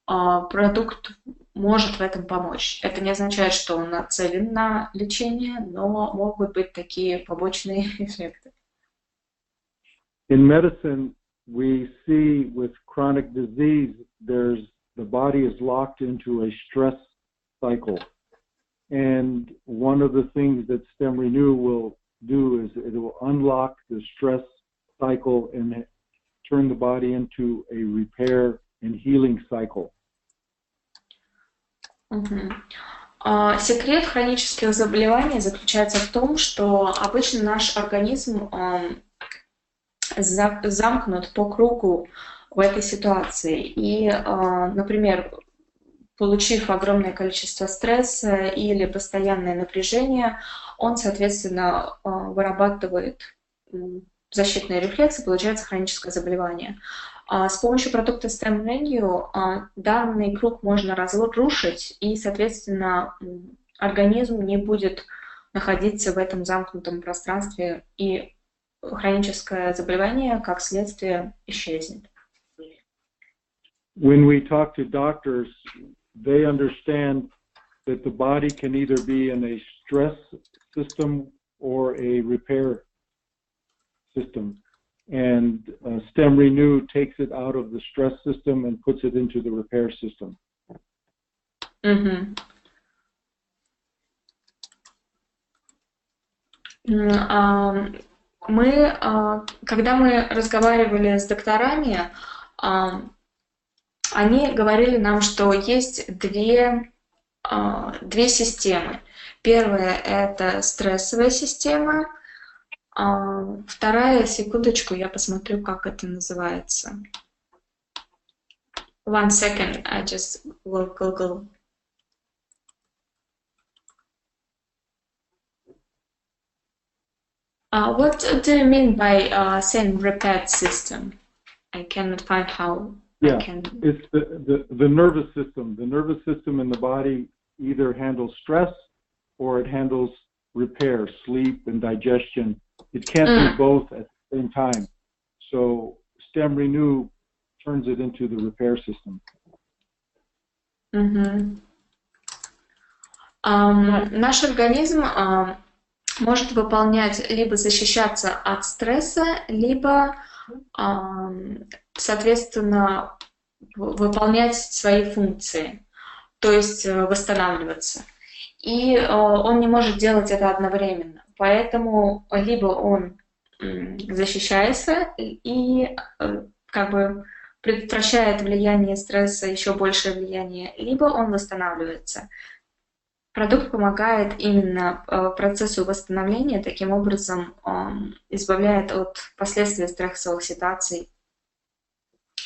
Продукт может в этом помочь. Это не означает, что он нацелен на лечение, но могут быть такие побочные эффекты. In medicine, we see with chronic disease, the body is locked into a stress cycle. And one of the things that StemRenu will do is it will unlock the stress cycle and turn the body into a repair and healing cycle. Секрет хронических заболеваний заключается в том, что обычно наш организм замкнут по кругу в этой ситуации. И, например, получив огромное количество стресса или постоянное напряжение, он, соответственно, вырабатывает защитные рефлексы, получается хроническое заболевание. С помощью продукта StemRenu данный круг можно разрушить, и, соответственно, организм не будет находиться в этом замкнутом пространстве, и хроническое заболевание, как следствие, исчезнет. When we talk to doctors, they understand that the body can either be in a stress system or a repair system. And StemRenu takes it out of the stress system and puts it into the repair system. Когда мы разговаривали с докторами, они говорили нам, что есть две системы. Первая – это стрессовая система. Вторая, секундочку, я посмотрю, как это называется. One second, I just will Google. What do you mean by saying repair system? I cannot find how. Yeah, it's the nervous system. The nervous system in the body either handles stress or it handles repair, sleep, and digestion. It can't do both at the same time. So StemRenu turns it into the repair system. Наш организм может выполнять, либо защищаться от стресса, либо, соответственно, выполнять свои функции, то есть восстанавливаться. И он не может делать это одновременно. Поэтому либо он защищается и как бы предотвращает влияние стресса, еще большее влияние, либо он восстанавливается. Продукт помогает именно процессу восстановления, таким образом избавляет от последствий стрессовых ситуаций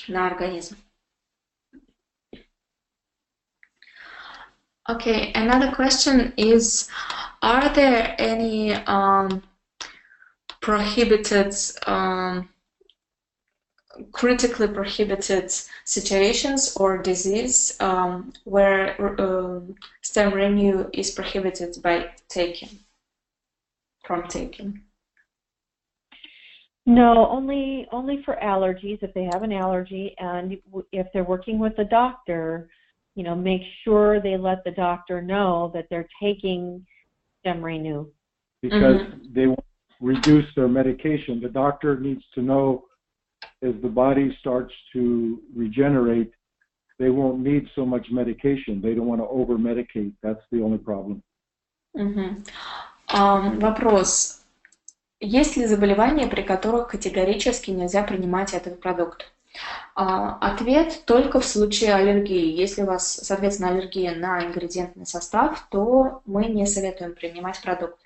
на организм. Okay, another question is, are there any prohibited, critically prohibited situations or disease where StemRenu is prohibited from taking? No, only for allergies. If they have an allergy, and if they're working with a doctor, you know, make sure they let the doctor know that they're taking StemRenu. Because they want to reduce their medication. The doctor needs to know as the body starts to regenerate, they won't need so much medication. They don't want to over-medicate. That's the only problem. Вопрос. Есть ли заболевания, при которых категорически нельзя принимать этот продукт? Ответ только в случае аллергии. Если у вас, соответственно, аллергия на ингредиентный состав, то мы не советуем принимать продукт.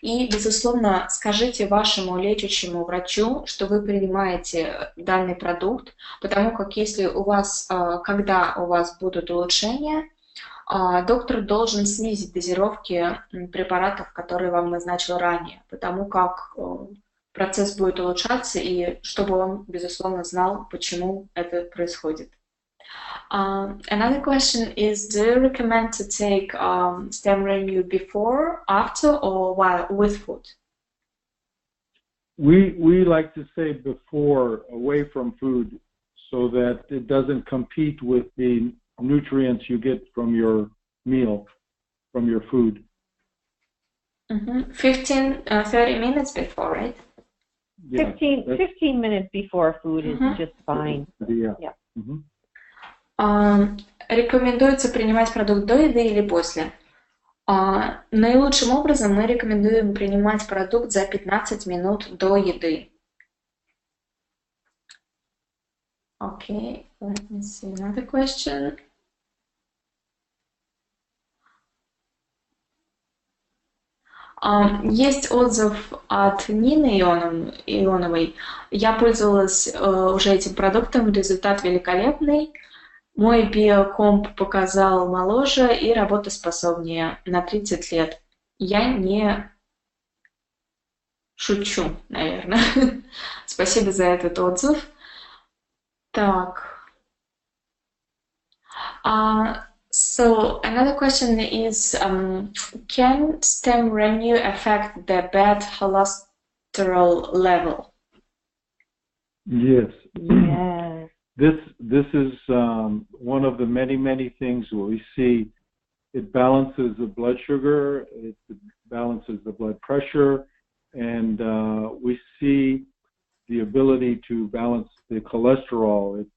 И, безусловно, скажите вашему лечащему врачу, что вы принимаете данный продукт, потому как если у вас, когда у вас будут улучшения, доктор должен снизить дозировки препаратов, которые вам назначил ранее, потому как процесс будет улучшаться, и чтобы он, безусловно, знал, почему это происходит. Another question is, do you recommend to take StemRenu before, after, or while with food? We like to say before, away from food, so that it doesn't compete with the nutrients you get from your meal, from your food. 30 minutes before, right? Yeah, 15 minutes before food is just fine. Yeah. Рекомендуется принимать продукт до еды или после? Наилучшим образом мы рекомендуем принимать продукт за 15 минут до еды. Okay, let me see another question. Есть отзыв от Нины Ионовой. Я пользовалась уже этим продуктом, результат великолепный. Мой биокомп показал моложе и работоспособнее на 30 лет. Я не шучу, наверное. Спасибо за этот отзыв. Так. So another question is, can StemRenu affect the bad cholesterol level? Yes. Yes. This is one of the many things where we see it balances the blood sugar, it balances the blood pressure, and we see the ability to balance the cholesterol. It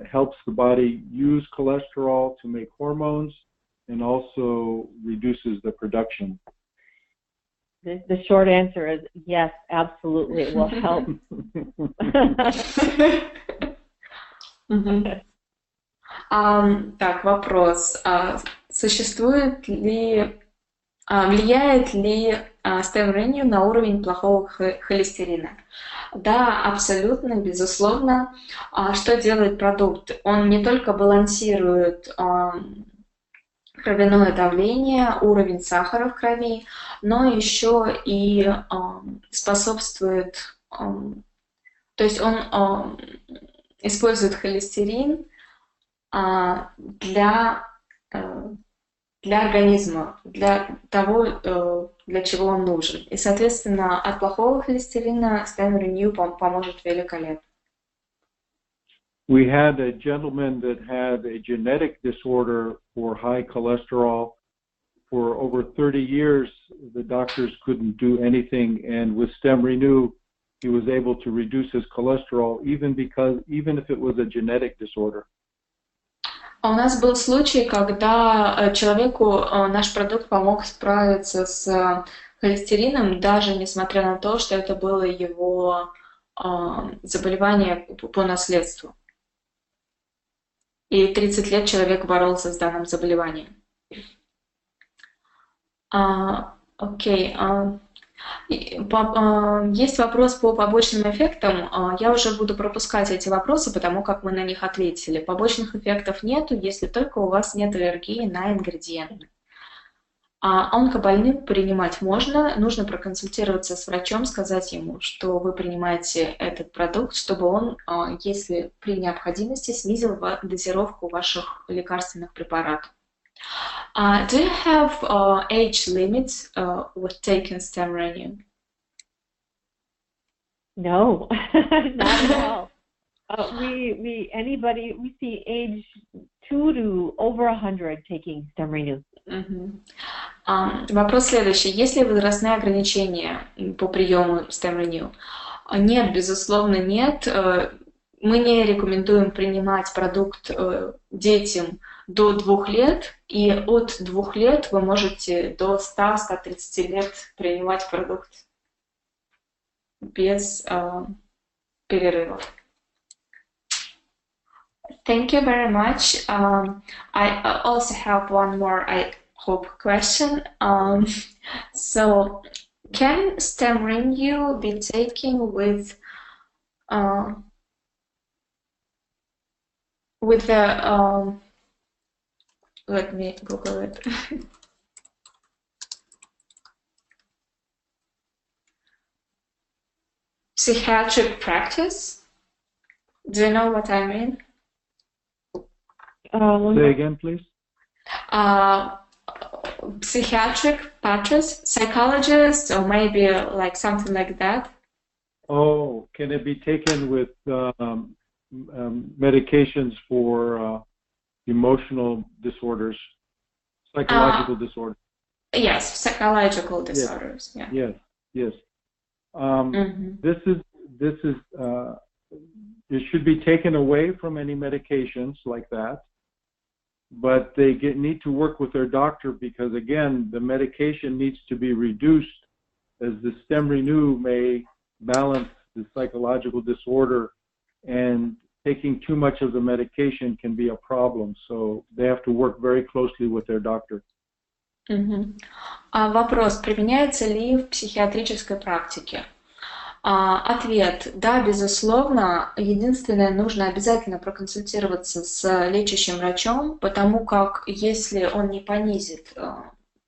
helps the body use cholesterol to make hormones and also reduces the production. The short answer is yes, absolutely, it will help. Так, вопрос. Влияет ли StemRenu на уровень плохого холестерина? Да, абсолютно, безусловно. Что делает продукт? Он не только балансирует кровяное давление, уровень сахара в крови, но еще и способствует, то есть он использует холестерин для организма, для того, для чего он нужен. И, соответственно, от плохого холестерина StemRenu поможет великолепно. We had a gentleman that had a genetic disorder for high cholesterol. For over 30 years, the doctors couldn't do anything, and with StemRenu, he was able to reduce his cholesterol, even if it was a genetic disorder. У нас был случай, когда человеку наш продукт помог справиться с холестерином, даже несмотря на то, что это было его заболевание по наследству. И 30 лет человек боролся с данным заболеванием. Окей. Есть вопрос по побочным эффектам. Я уже буду пропускать эти вопросы, потому как мы на них ответили. Побочных эффектов нету, если только у вас нет аллергии на ингредиенты. Онкобольным принимать можно, нужно проконсультироваться с врачом, сказать ему, что вы принимаете этот продукт, чтобы он, если при необходимости, снизил дозировку ваших лекарственных препаратов. Do you have age limits with taking StemRenu? No, not at all. We see age 2 to over 100 taking StemRenu. Вопрос следующий. Есть ли возрастные ограничения по приему StemRenu? Нет, безусловно, нет. Мы не рекомендуем принимать продукт детям до 2 лет, и от 2 лет вы можете до 100-130 лет принимать продукт без перерывов. Thank you very much. I also have one more, I hope, question. So, can StemRenu be taken with the let me Google it. Psychiatric practice? Do you know what I mean? Say again, please. Psychiatric patches, psychologists, or maybe like something like that. Oh, can it be taken with medications for emotional disorders, psychological disorders? Yes, psychological disorders. Yes. Yeah. Yes. This is it should be taken away from any medications like that, but they need to work with their doctor, because again, the medication needs to be reduced, as the StemRenu may balance the psychological disorder, and taking too much of the medication can be a problem. So they have to work very closely with their doctor. Вопрос: применяется ли в психиатрической практике? Ответ: да, безусловно. Единственное, нужно обязательно проконсультироваться с лечащим врачом, потому как если он не понизит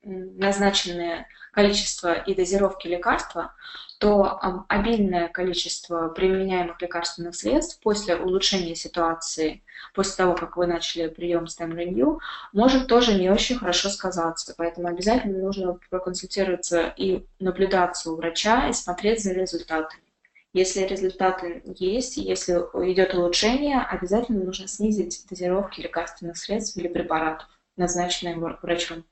назначенное количество и дозировки лекарства, то обильное количество применяемых лекарственных средств после улучшения ситуации, после того, как вы начали прием StemRenu, может тоже не очень хорошо сказаться. Поэтому обязательно нужно проконсультироваться и наблюдаться у врача и смотреть за результатами. Если результаты есть, если идет улучшение, обязательно нужно снизить дозировки лекарственных средств или препаратов, назначенных врачом.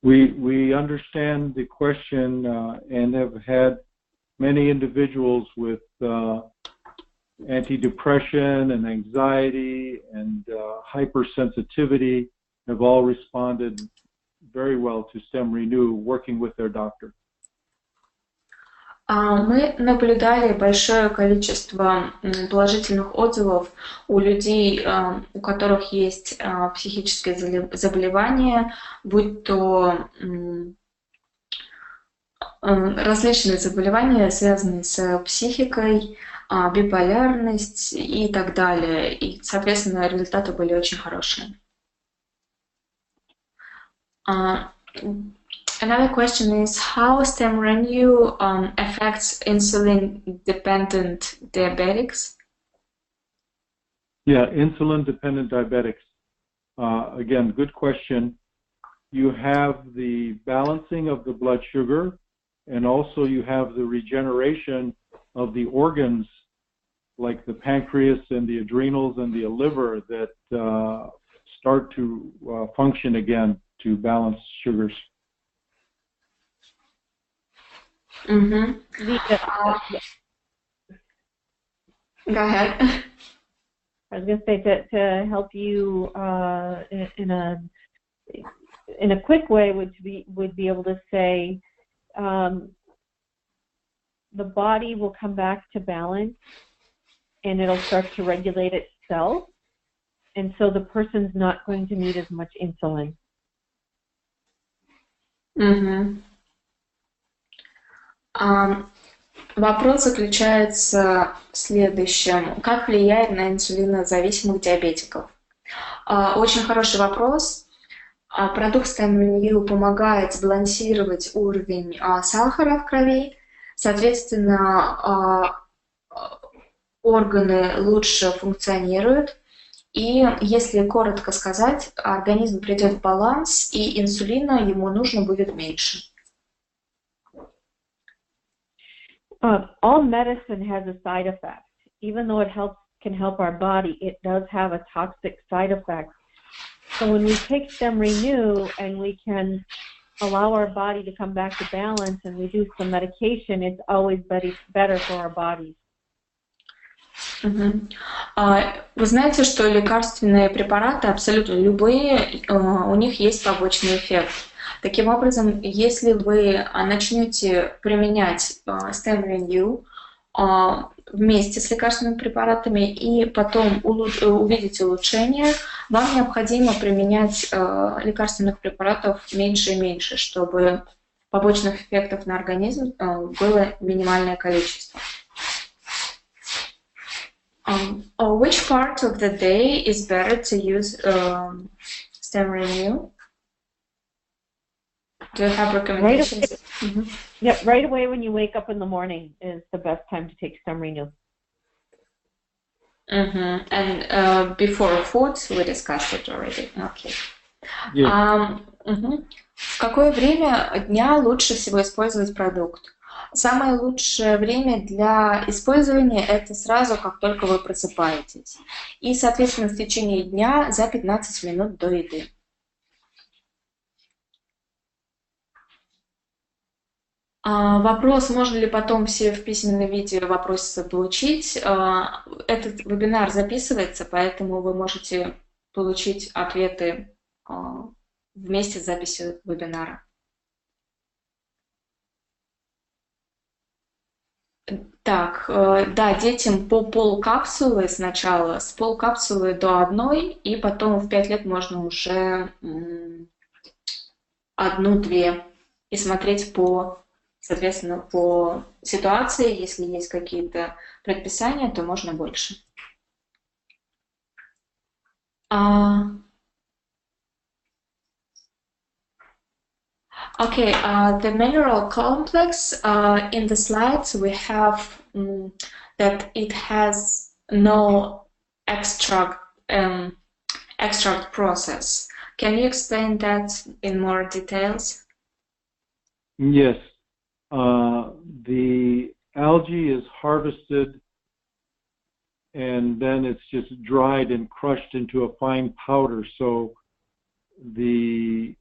We understand the question and have had many individuals with antidepression and anxiety and hypersensitivity have all responded very well to StemRenu, working with their doctor. Мы наблюдали большое количество положительных отзывов у людей, у которых есть психические заболевания, будь то различные заболевания, связанные с психикой, биполярность и так далее. И, соответственно, результаты были очень хорошие. Another question is how StemRenu affects insulin-dependent diabetics? Yeah, insulin-dependent diabetics. Again, good question. You have the balancing of the blood sugar, and also you have the regeneration of the organs, like the pancreas and the adrenals and the liver, that start to function again to balance sugars. Go ahead. I was going to say to help you in a quick way would be able to say the body will come back to balance and it'll start to regulate itself, and so the person's not going to need as much insulin. Вопрос заключается в следующем. Как влияет на инсулинозависимых диабетиков? Очень хороший вопрос. Продукт StemRenu помогает сбалансировать уровень сахара в крови. Соответственно, органы лучше функционируют. И, если коротко сказать, организм придет в баланс, и инсулина ему нужно будет меньше. All medicine has a side effect. Even though it can help our body, it does have a toxic side effect. So when we take StemRenu and we can allow our body to come back to balance and reduce the medication, it's always better for our bodies. Вы знаете, что лекарственные препараты, абсолютно любые, у них есть побочный эффект. Таким образом, если вы начнете применять StemRenu вместе с лекарственными препаратами и потом увидите улучшение, вам необходимо применять лекарственных препаратов меньше и меньше, чтобы побочных эффектов на организм было минимальное количество. Which part of the day is better to use StemRenu? Do you have recommendations? Yeah, right away when you wake up in the morning is the best time to take StemRenu. And before food we discussed it already. Okay. Yes. В какое время дня лучше всего использовать продукт? Самое лучшее время для использования это сразу, как только вы просыпаетесь. И, соответственно, в течение дня за 15 минут до еды. Вопрос, можно ли потом все в письменном виде вопросы получить. Этот вебинар записывается, поэтому вы можете получить ответы вместе с записью вебинара. Так, да, детям по полкапсулы сначала, с полкапсулы до одной, и потом в 5 лет можно уже 1-2 и смотреть соответственно, по ситуации, если есть какие-то предписания, то можно больше. Okay, the mineral complex, in the slides we have that it has no extract process. Can you explain that in more details? Yes. The algae is harvested and then it's just dried and crushed into a fine powder. So the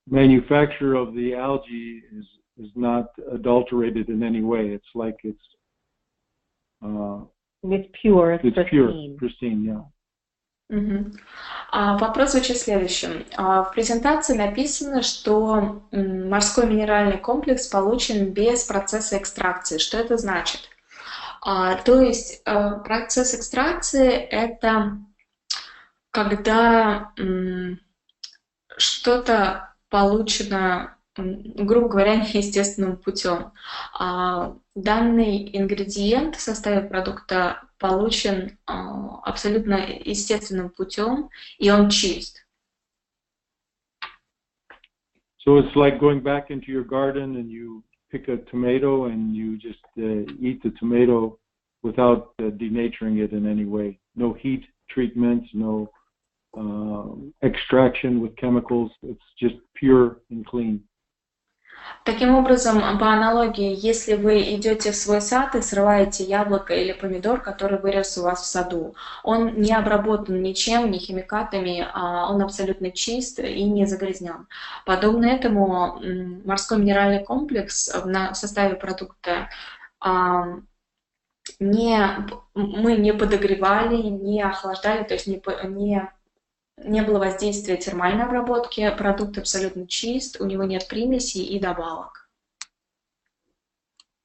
manufacture of the algae is not adulterated in any way. It's like it's pure, it's pristine. Pure, pristine, yeah. Вопрос звучит следующим. В презентации написано, что морской минеральный комплекс получен без процесса экстракции. Что это значит? То есть процесс экстракции – это когда что-то получено, грубо говоря, неестественным путем. Данный ингредиент в составе продукта получен абсолютно естественным путем, и он чист. So it's like going back into your garden and you pick a tomato and you just eat the tomato without denaturing it in any way. No heat treatments, no extraction with chemicals. It's just pure and clean. Таким образом, по аналогии, если вы идете в свой сад и срываете яблоко или помидор, который вырос у вас в саду, он не обработан ничем, ни химикатами, он абсолютно чист и не загрязнен. Подобно этому морской минеральный комплекс в составе продукта мы не подогревали, не охлаждали, то есть не было воздействия термальной обработки, продукт абсолютно чист, у него нет примесей и добавок.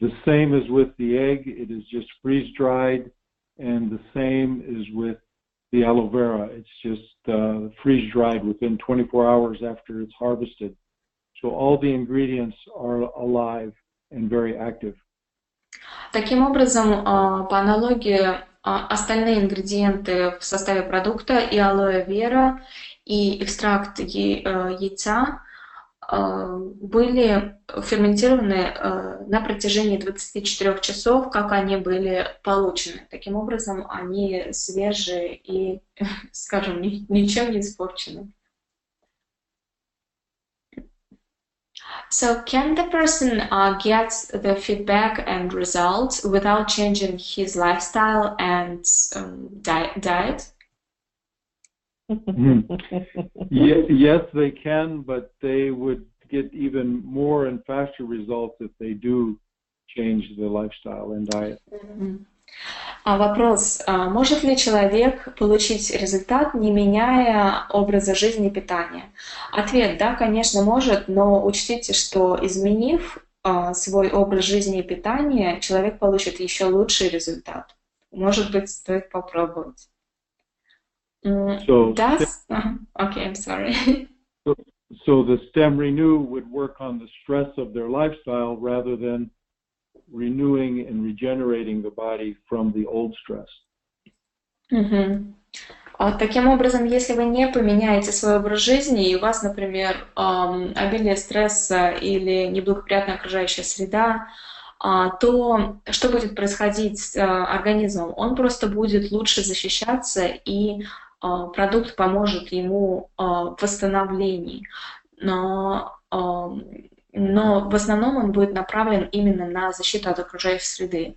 The same as with the egg, it is just freeze-dried, and the same is with the aloe vera. It's just freeze-dried within 24 hours after it's harvested. So all the ingredients are alive and very active. Таким образом, по аналогии, остальные ингредиенты в составе продукта и алоэ вера, и экстракт яйца были ферментированы на протяжении 24 часов, как они были получены. Таким образом, они свежие и, скажем, ничем не испорчены. So can the person get the feedback and results without changing his lifestyle and diet? Yes, they can, but they would get even more and faster results if they do change the lifestyle and diet. Вопрос, может ли человек получить результат, не меняя образа жизни и питания? Ответ, да, конечно, может, но учтите, что изменив свой образ жизни и питания, человек получит еще лучший результат. Может быть, стоит попробовать. Okay, I'm sorry. So the StemRenu would work on the stress of their lifestyle rather than renewing and regenerating the body from the old stress. Таким образом, если вы не поменяете свой образ жизни, и у вас, например, обилие стресса или неблагоприятная окружающая среда, то что будет происходить с организмом? Он просто будет лучше защищаться, и продукт поможет ему в восстановлении. Но в основном он будет направлен именно на защиту от окружающей среды.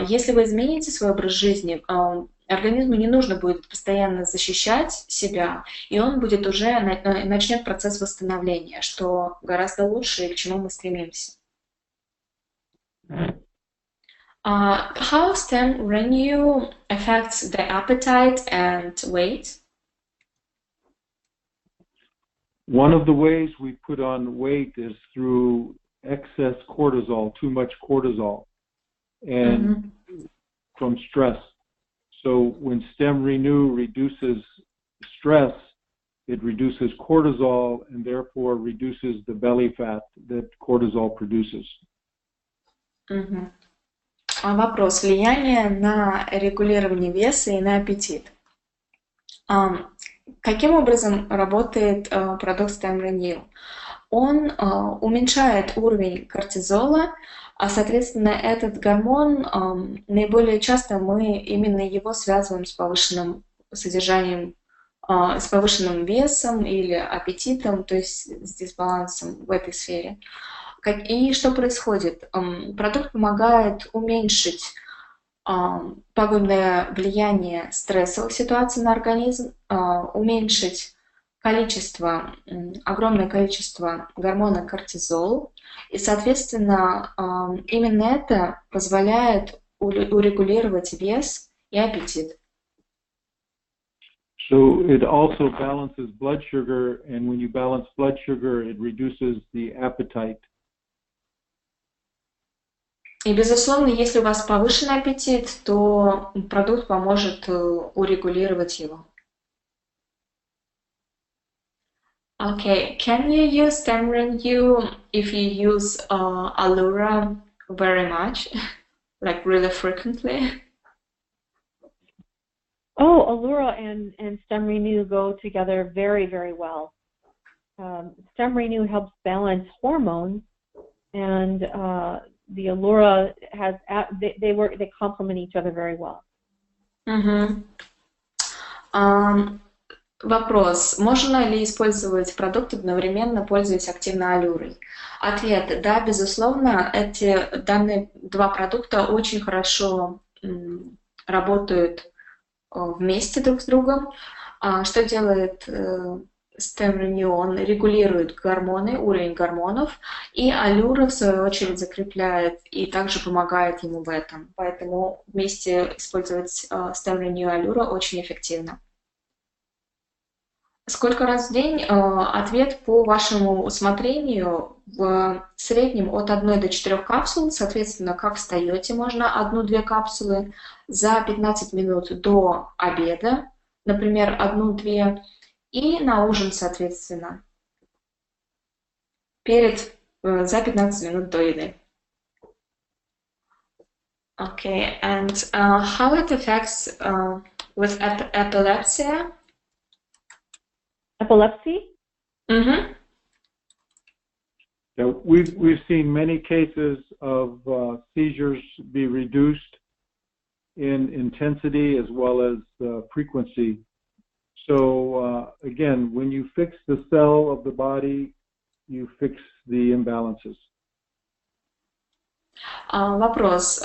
Если вы измените свой образ жизни, организму не нужно будет постоянно защищать себя, и он будет уже начнет процесс восстановления, что гораздо лучше и к чему мы стремимся. How StemRenu affects the appetite and weight? One of the ways we put on weight is through excess cortisol, too much cortisol, and from stress. So when StemRenu reduces stress, it reduces cortisol and therefore reduces the belly fat that cortisol produces. Вопрос. Влияние на регулирование веса и на аппетит. Каким образом работает продукт StemRenu? Он уменьшает уровень кортизола, а соответственно этот гормон наиболее часто мы именно его связываем с повышенным содержанием, с повышенным весом или аппетитом, то есть с дисбалансом в этой сфере. И что происходит? Продукт помогает уменьшить пагубное влияние стрессовых ситуаций на организм, уменьшить огромное количество гормона кортизол, и, соответственно, именно это позволяет урегулировать вес и аппетит. So it also balances blood sugar, and when you balance blood sugar, it reduces the appetite. И, безусловно, если у вас повышенный аппетит, то продукт поможет урегулировать его. Okay, can you use StemRenu if you use Allura very much, like really frequently? Oh, Allura and StemRenu go together very, very well. StemRenu helps balance hormones, and the Allura has they complement each other very well. Вопрос. Можно ли использовать продукт одновременно, пользуясь активно аллюрой? Ответ. Да, безусловно, данные два продукта очень хорошо работают вместе друг с другом. Что делает StemRenu? Он регулирует гормоны, уровень гормонов, и аллюра, в свою очередь, закрепляет и также помогает ему в этом. Поэтому вместе использовать StemRenu и аллюра очень эффективно. Сколько раз в день? Ответ по вашему усмотрению. В среднем от 1 до 4 капсул. Соответственно, как встаете, можно 1-2 капсулы за 15 минут до обеда. Например, 1-2. И на ужин, соответственно, за 15 минут до еды. Okay, and how it affects with epilepsy? Epilepsy? Yeah, we've seen many cases of seizures be reduced in intensity as well as frequency. So again, when you fix the cell of the body, you fix the imbalances. Вопрос.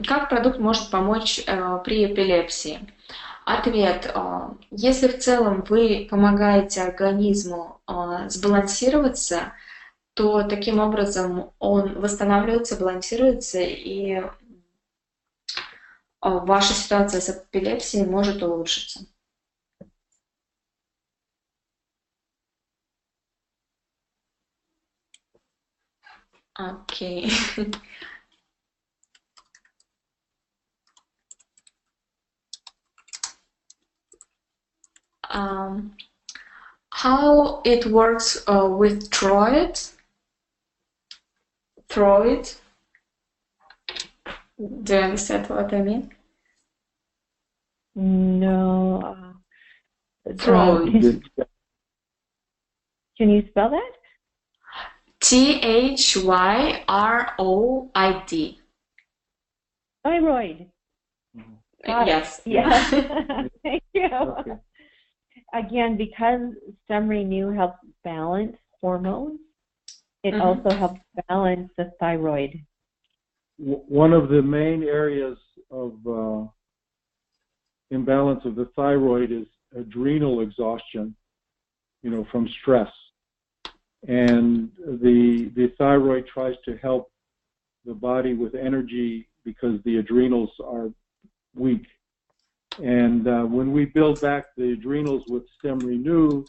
Как продукт может помочь при эпилепсии? Ответ. Если в целом вы помогаете организму сбалансироваться, то таким образом он восстанавливается, балансируется, и ваша ситуация с эпилепсией может улучшиться. Окей. How it works with Troid? Do you understand what I mean? No. Troid. Can you spell that? THYROID. Thyroid. Yes. Yes. Thank you. Okay. Again, because StemRenu helps balance hormones, it also helps balance the thyroid. One of the main areas of imbalance of the thyroid is adrenal exhaustion, from stress. And the thyroid tries to help the body with energy because the adrenals are weak. And when we build back the adrenals with StemRenu,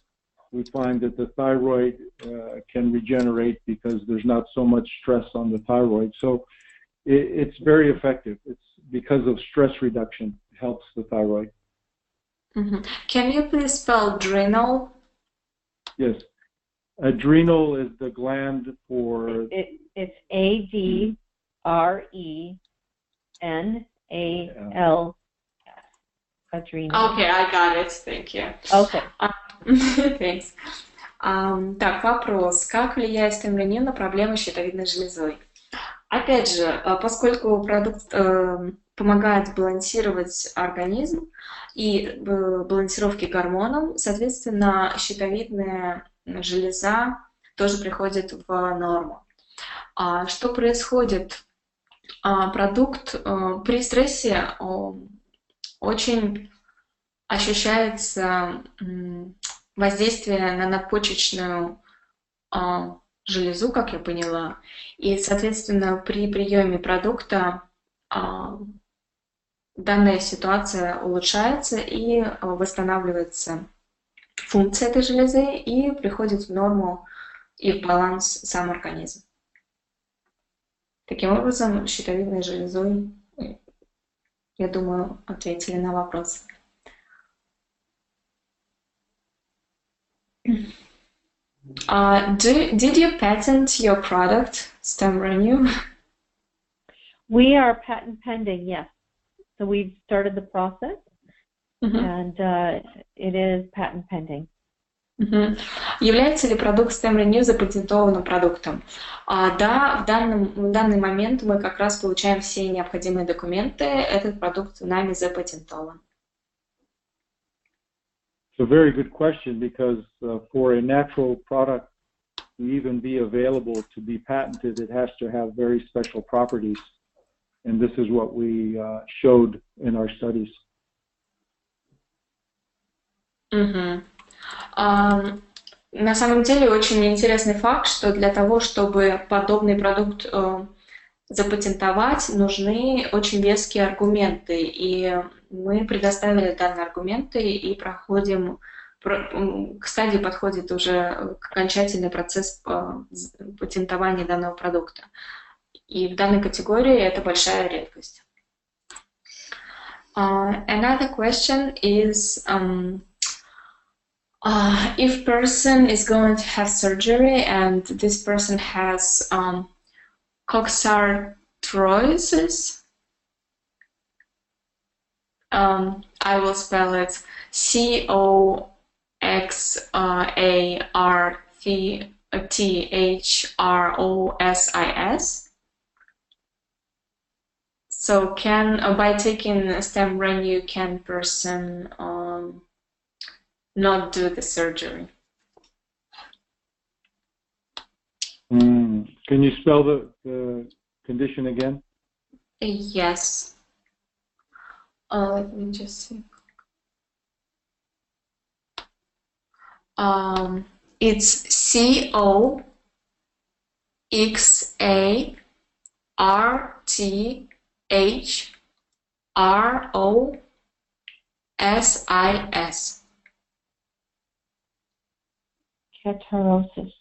we find that the thyroid can regenerate because there's not so much stress on the thyroid. So it's very effective. It's because of stress reduction, it helps the thyroid. Can you please spell adrenal? Mm-hmm. Yes. Adrenal is the gland for... It's ADRENAL. Adrenal. Okay, I got it. Thank you. Okay. Thanks. Так, вопрос. Как влияет StemRenu на проблемы с щитовидной железой? Опять же, поскольку продукт помогает сбалансировать организм и балансировке гормонов, соответственно, щитовидная железа тоже приходит в норму. Что происходит? Продукт при стрессе очень ощущается воздействие на надпочечную железу, как я поняла, и, соответственно, при приеме продукта данная ситуация улучшается и восстанавливается функция этой железы и приходит в норму и в баланс сам организм. Таким образом, щитовидной железой, я думаю, ответили на вопрос. Did you patent your product, StemRenu? We are patent pending, yes. So we've started the process, and it is patent pending. Является ли продукт StemRenu запатентованным продуктом? Да, в данный момент мы как раз получаем все необходимые документы. Этот продукт нами запатентован. It's a very good question because for a natural product to even be available to be patented, it has to have very special properties. And this is what we showed in our studies. На самом деле очень интересный факт, что для того, чтобы подобный продукт запатентовать, нужны очень веские аргументы. И мы предоставили данные аргументы и проходим, к стадии подходит уже окончательный процесс патентования данного продукта. И в данной категории это большая редкость. Another question is if person is going to have surgery and this person has coxarthrosis, I will spell it COXARTHROSIS. So by taking StemRenu, can person not do the surgery? Can you spell the condition again? Yes. Let me just see. It's COXARTHROSIS. Catharosis.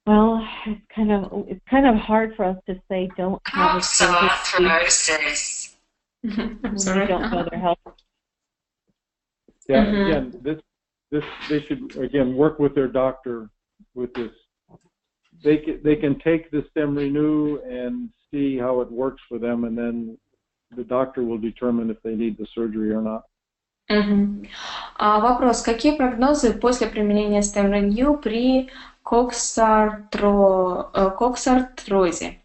Well, it's kind of hard for us to say don't have a coxarthrosis. I'm sorry. We don't know their health. Yeah, again, this they should again work with their doctor with this. They can take the StemRenu and see how it works for them, and then the doctor will determine if they need the surgery or not. Мгм. Вопрос. Какие прогнозы после применения StemRenu при коксартрозе?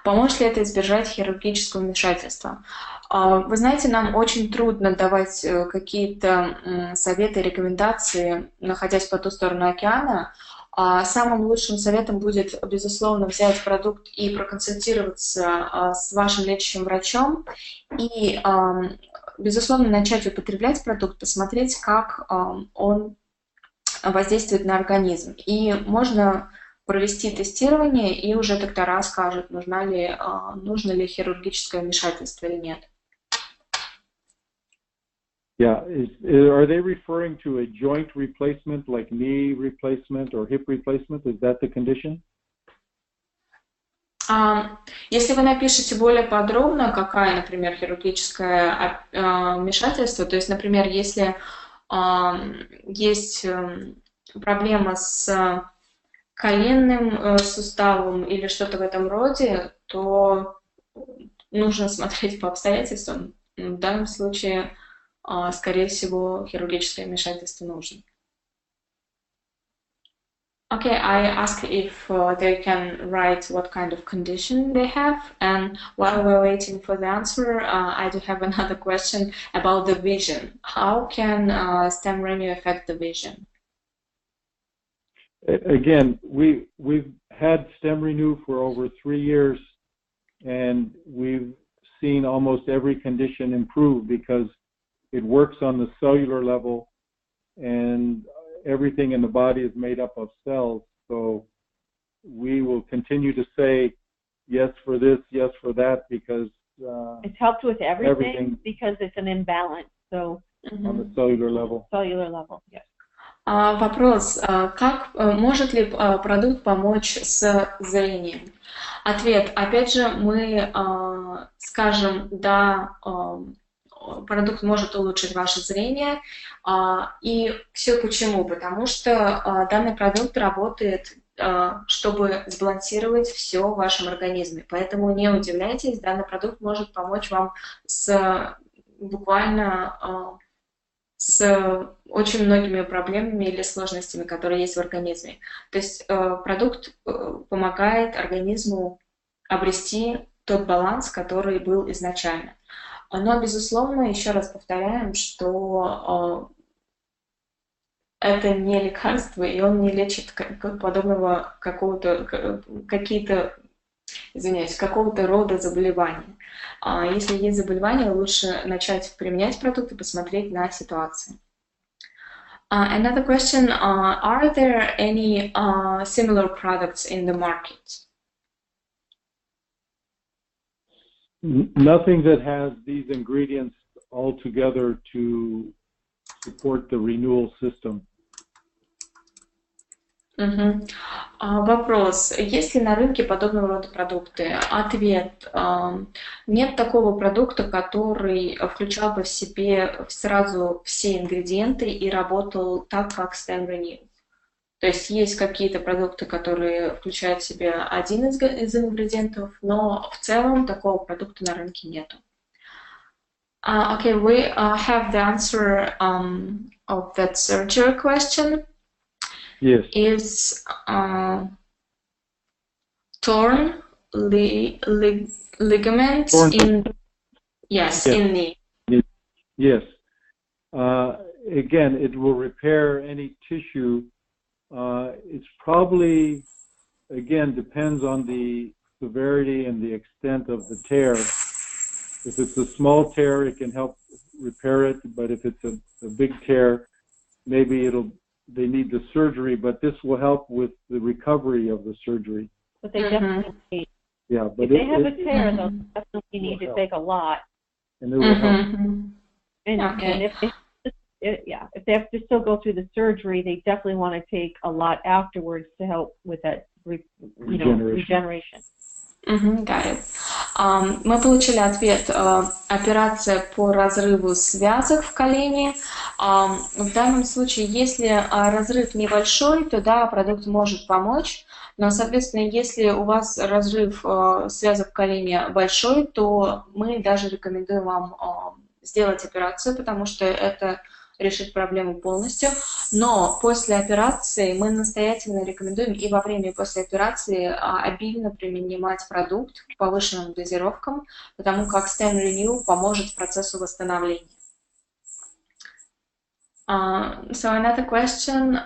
Поможет ли это избежать хирургического вмешательства? Вы знаете, нам очень трудно давать какие-то советы, рекомендации, находясь по ту сторону океана. Самым лучшим советом будет, безусловно, взять продукт и проконсультироваться с вашим лечащим врачом и, безусловно, начать употреблять продукт, посмотреть, как он воздействует на организм. И можно провести тестирование, и уже доктора скажут, нужно ли хирургическое вмешательство или нет. Yeah, are they referring to a joint replacement like knee replacement or hip replacement? Is that the condition? Если вы напишете более подробно, какая, например, хирургическое вмешательство, то есть, например, если есть проблема с коленным суставом или что-то в этом роде, то нужно смотреть по обстоятельствам. В данном случае, скорее всего, хирургическое вмешательство нужно. Okay, I asked if they can write what kind of condition they have, and while we're waiting for the answer, I do have another question about the vision. How can StemRenu affect the vision? Again, we've had StemRenu for over 3 years, and we've seen almost every condition improve because it works on the cellular level, and everything in the body is made up of cells. So we will continue to say yes for this, yes for that, because it's helped with everything because it's an imbalance. So on the cellular level. Cellular level, yes. Вопрос, может ли продукт помочь с зрением? Ответ, опять же, мы скажем, да, продукт может улучшить ваше зрение, и все почему? Потому что данный продукт работает, чтобы сбалансировать все в вашем организме. Поэтому не удивляйтесь, данный продукт может помочь вам буквально с очень многими проблемами или сложностями, которые есть в организме. То есть продукт помогает организму обрести тот баланс, который был изначально. Но, безусловно, еще раз повторяем, что это не лекарство, и он не лечит подобного какого-то рода заболевания. Если есть заболевание, лучше начать применять продукт и посмотреть на ситуацию. Another question, are there any similar products in the market? Nothing that has these ingredients all together to support the renewal system. Вопрос. Есть ли на рынке подобного рода продукты? Ответ. Нет такого продукта, который включал бы в себе сразу все ингредиенты и работал так, как StemRenu. То есть какие-то продукты, которые включают в себя один из ингредиентов, но в целом такого продукта на рынке нету. Okay, we have the answer of that surgery question. Yes. Is torn ligaments in knee. Yes. Again, it will repair any tissue. It's probably, again, depends on the severity and the extent of the tear. If it's a small tear, it can help repair it, but if it's a big tear, maybe they need the surgery, but this will help with the recovery of the surgery. But they definitely need. Yeah, but if they have a tear, they'll definitely need to take a lot. And it will help. And if they have to still go through the surgery, they definitely want to take a lot afterwards to help with that, regeneration. Got it. Мы получили ответ. Операция по разрыву связок в колене. В данном случае, если разрыв небольшой, то да, продукт может помочь. Но, соответственно, если у вас разрыв связок в колене большой, то мы даже рекомендуем вам сделать операцию, потому что это решит проблему полностью. Но после операции мы настоятельно рекомендуем и во время, и после операции обильно принимать продукт к повышенным дозировкам, потому как StemRenu поможет процессу восстановления. So another question,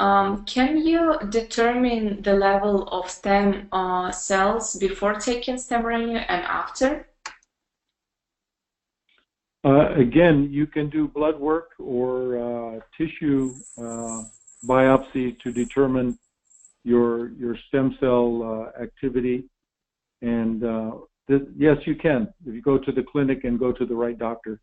can you determine the level of stem cells before taking StemRenu and after? Again, you can do blood work or tissue biopsy to determine your stem cell activity. And yes, you can, if you go to the clinic and go to the right doctor.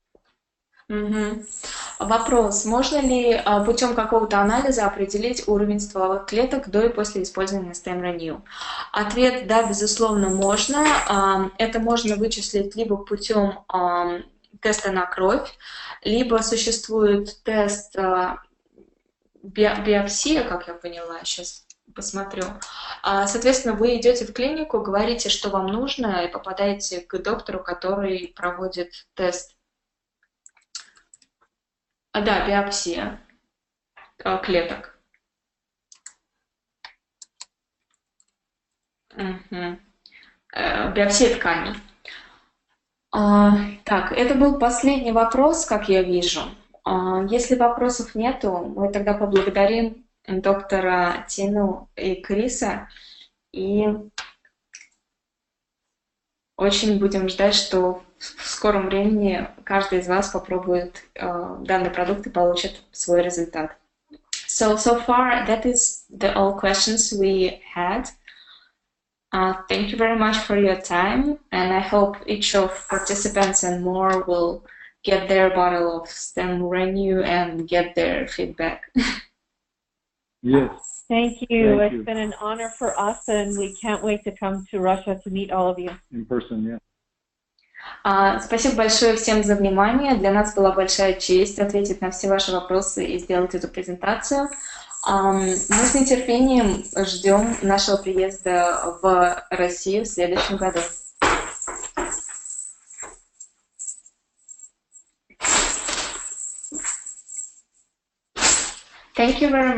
Вопрос. Можно ли путем какого-то анализа определить уровень стволовых клеток до и после использования StemRenu? Ответ – да, безусловно, можно. Это можно вычислить либо путем теста на кровь, либо существует тест биопсия, как я поняла, сейчас посмотрю. Соответственно, вы идете в клинику, говорите, что вам нужно, и попадаете к доктору, который проводит тест. Да, биопсия клеток. Биопсия тканей. Так, это был последний вопрос, как я вижу. Если вопросов нету, мы тогда поблагодарим доктора Тину и Криса и очень будем ждать, что в скором времени каждый из вас попробует данный продукт и получит свой результат. So far, that is all questions we had. Thank you very much for your time, and I hope each of participants and more will get their bottle of StemRenu and get their feedback. Yes. Thank you. Thank you. It's been an honor for us, and we can't wait to come to Russia to meet all of you. In person, yeah. Спасибо большое всем за внимание. Для нас была большая честь ответить на все ваши вопросы и сделать эту презентацию. Мы с нетерпением ждем нашего приезда в Россию в следующем году. Thank you very much.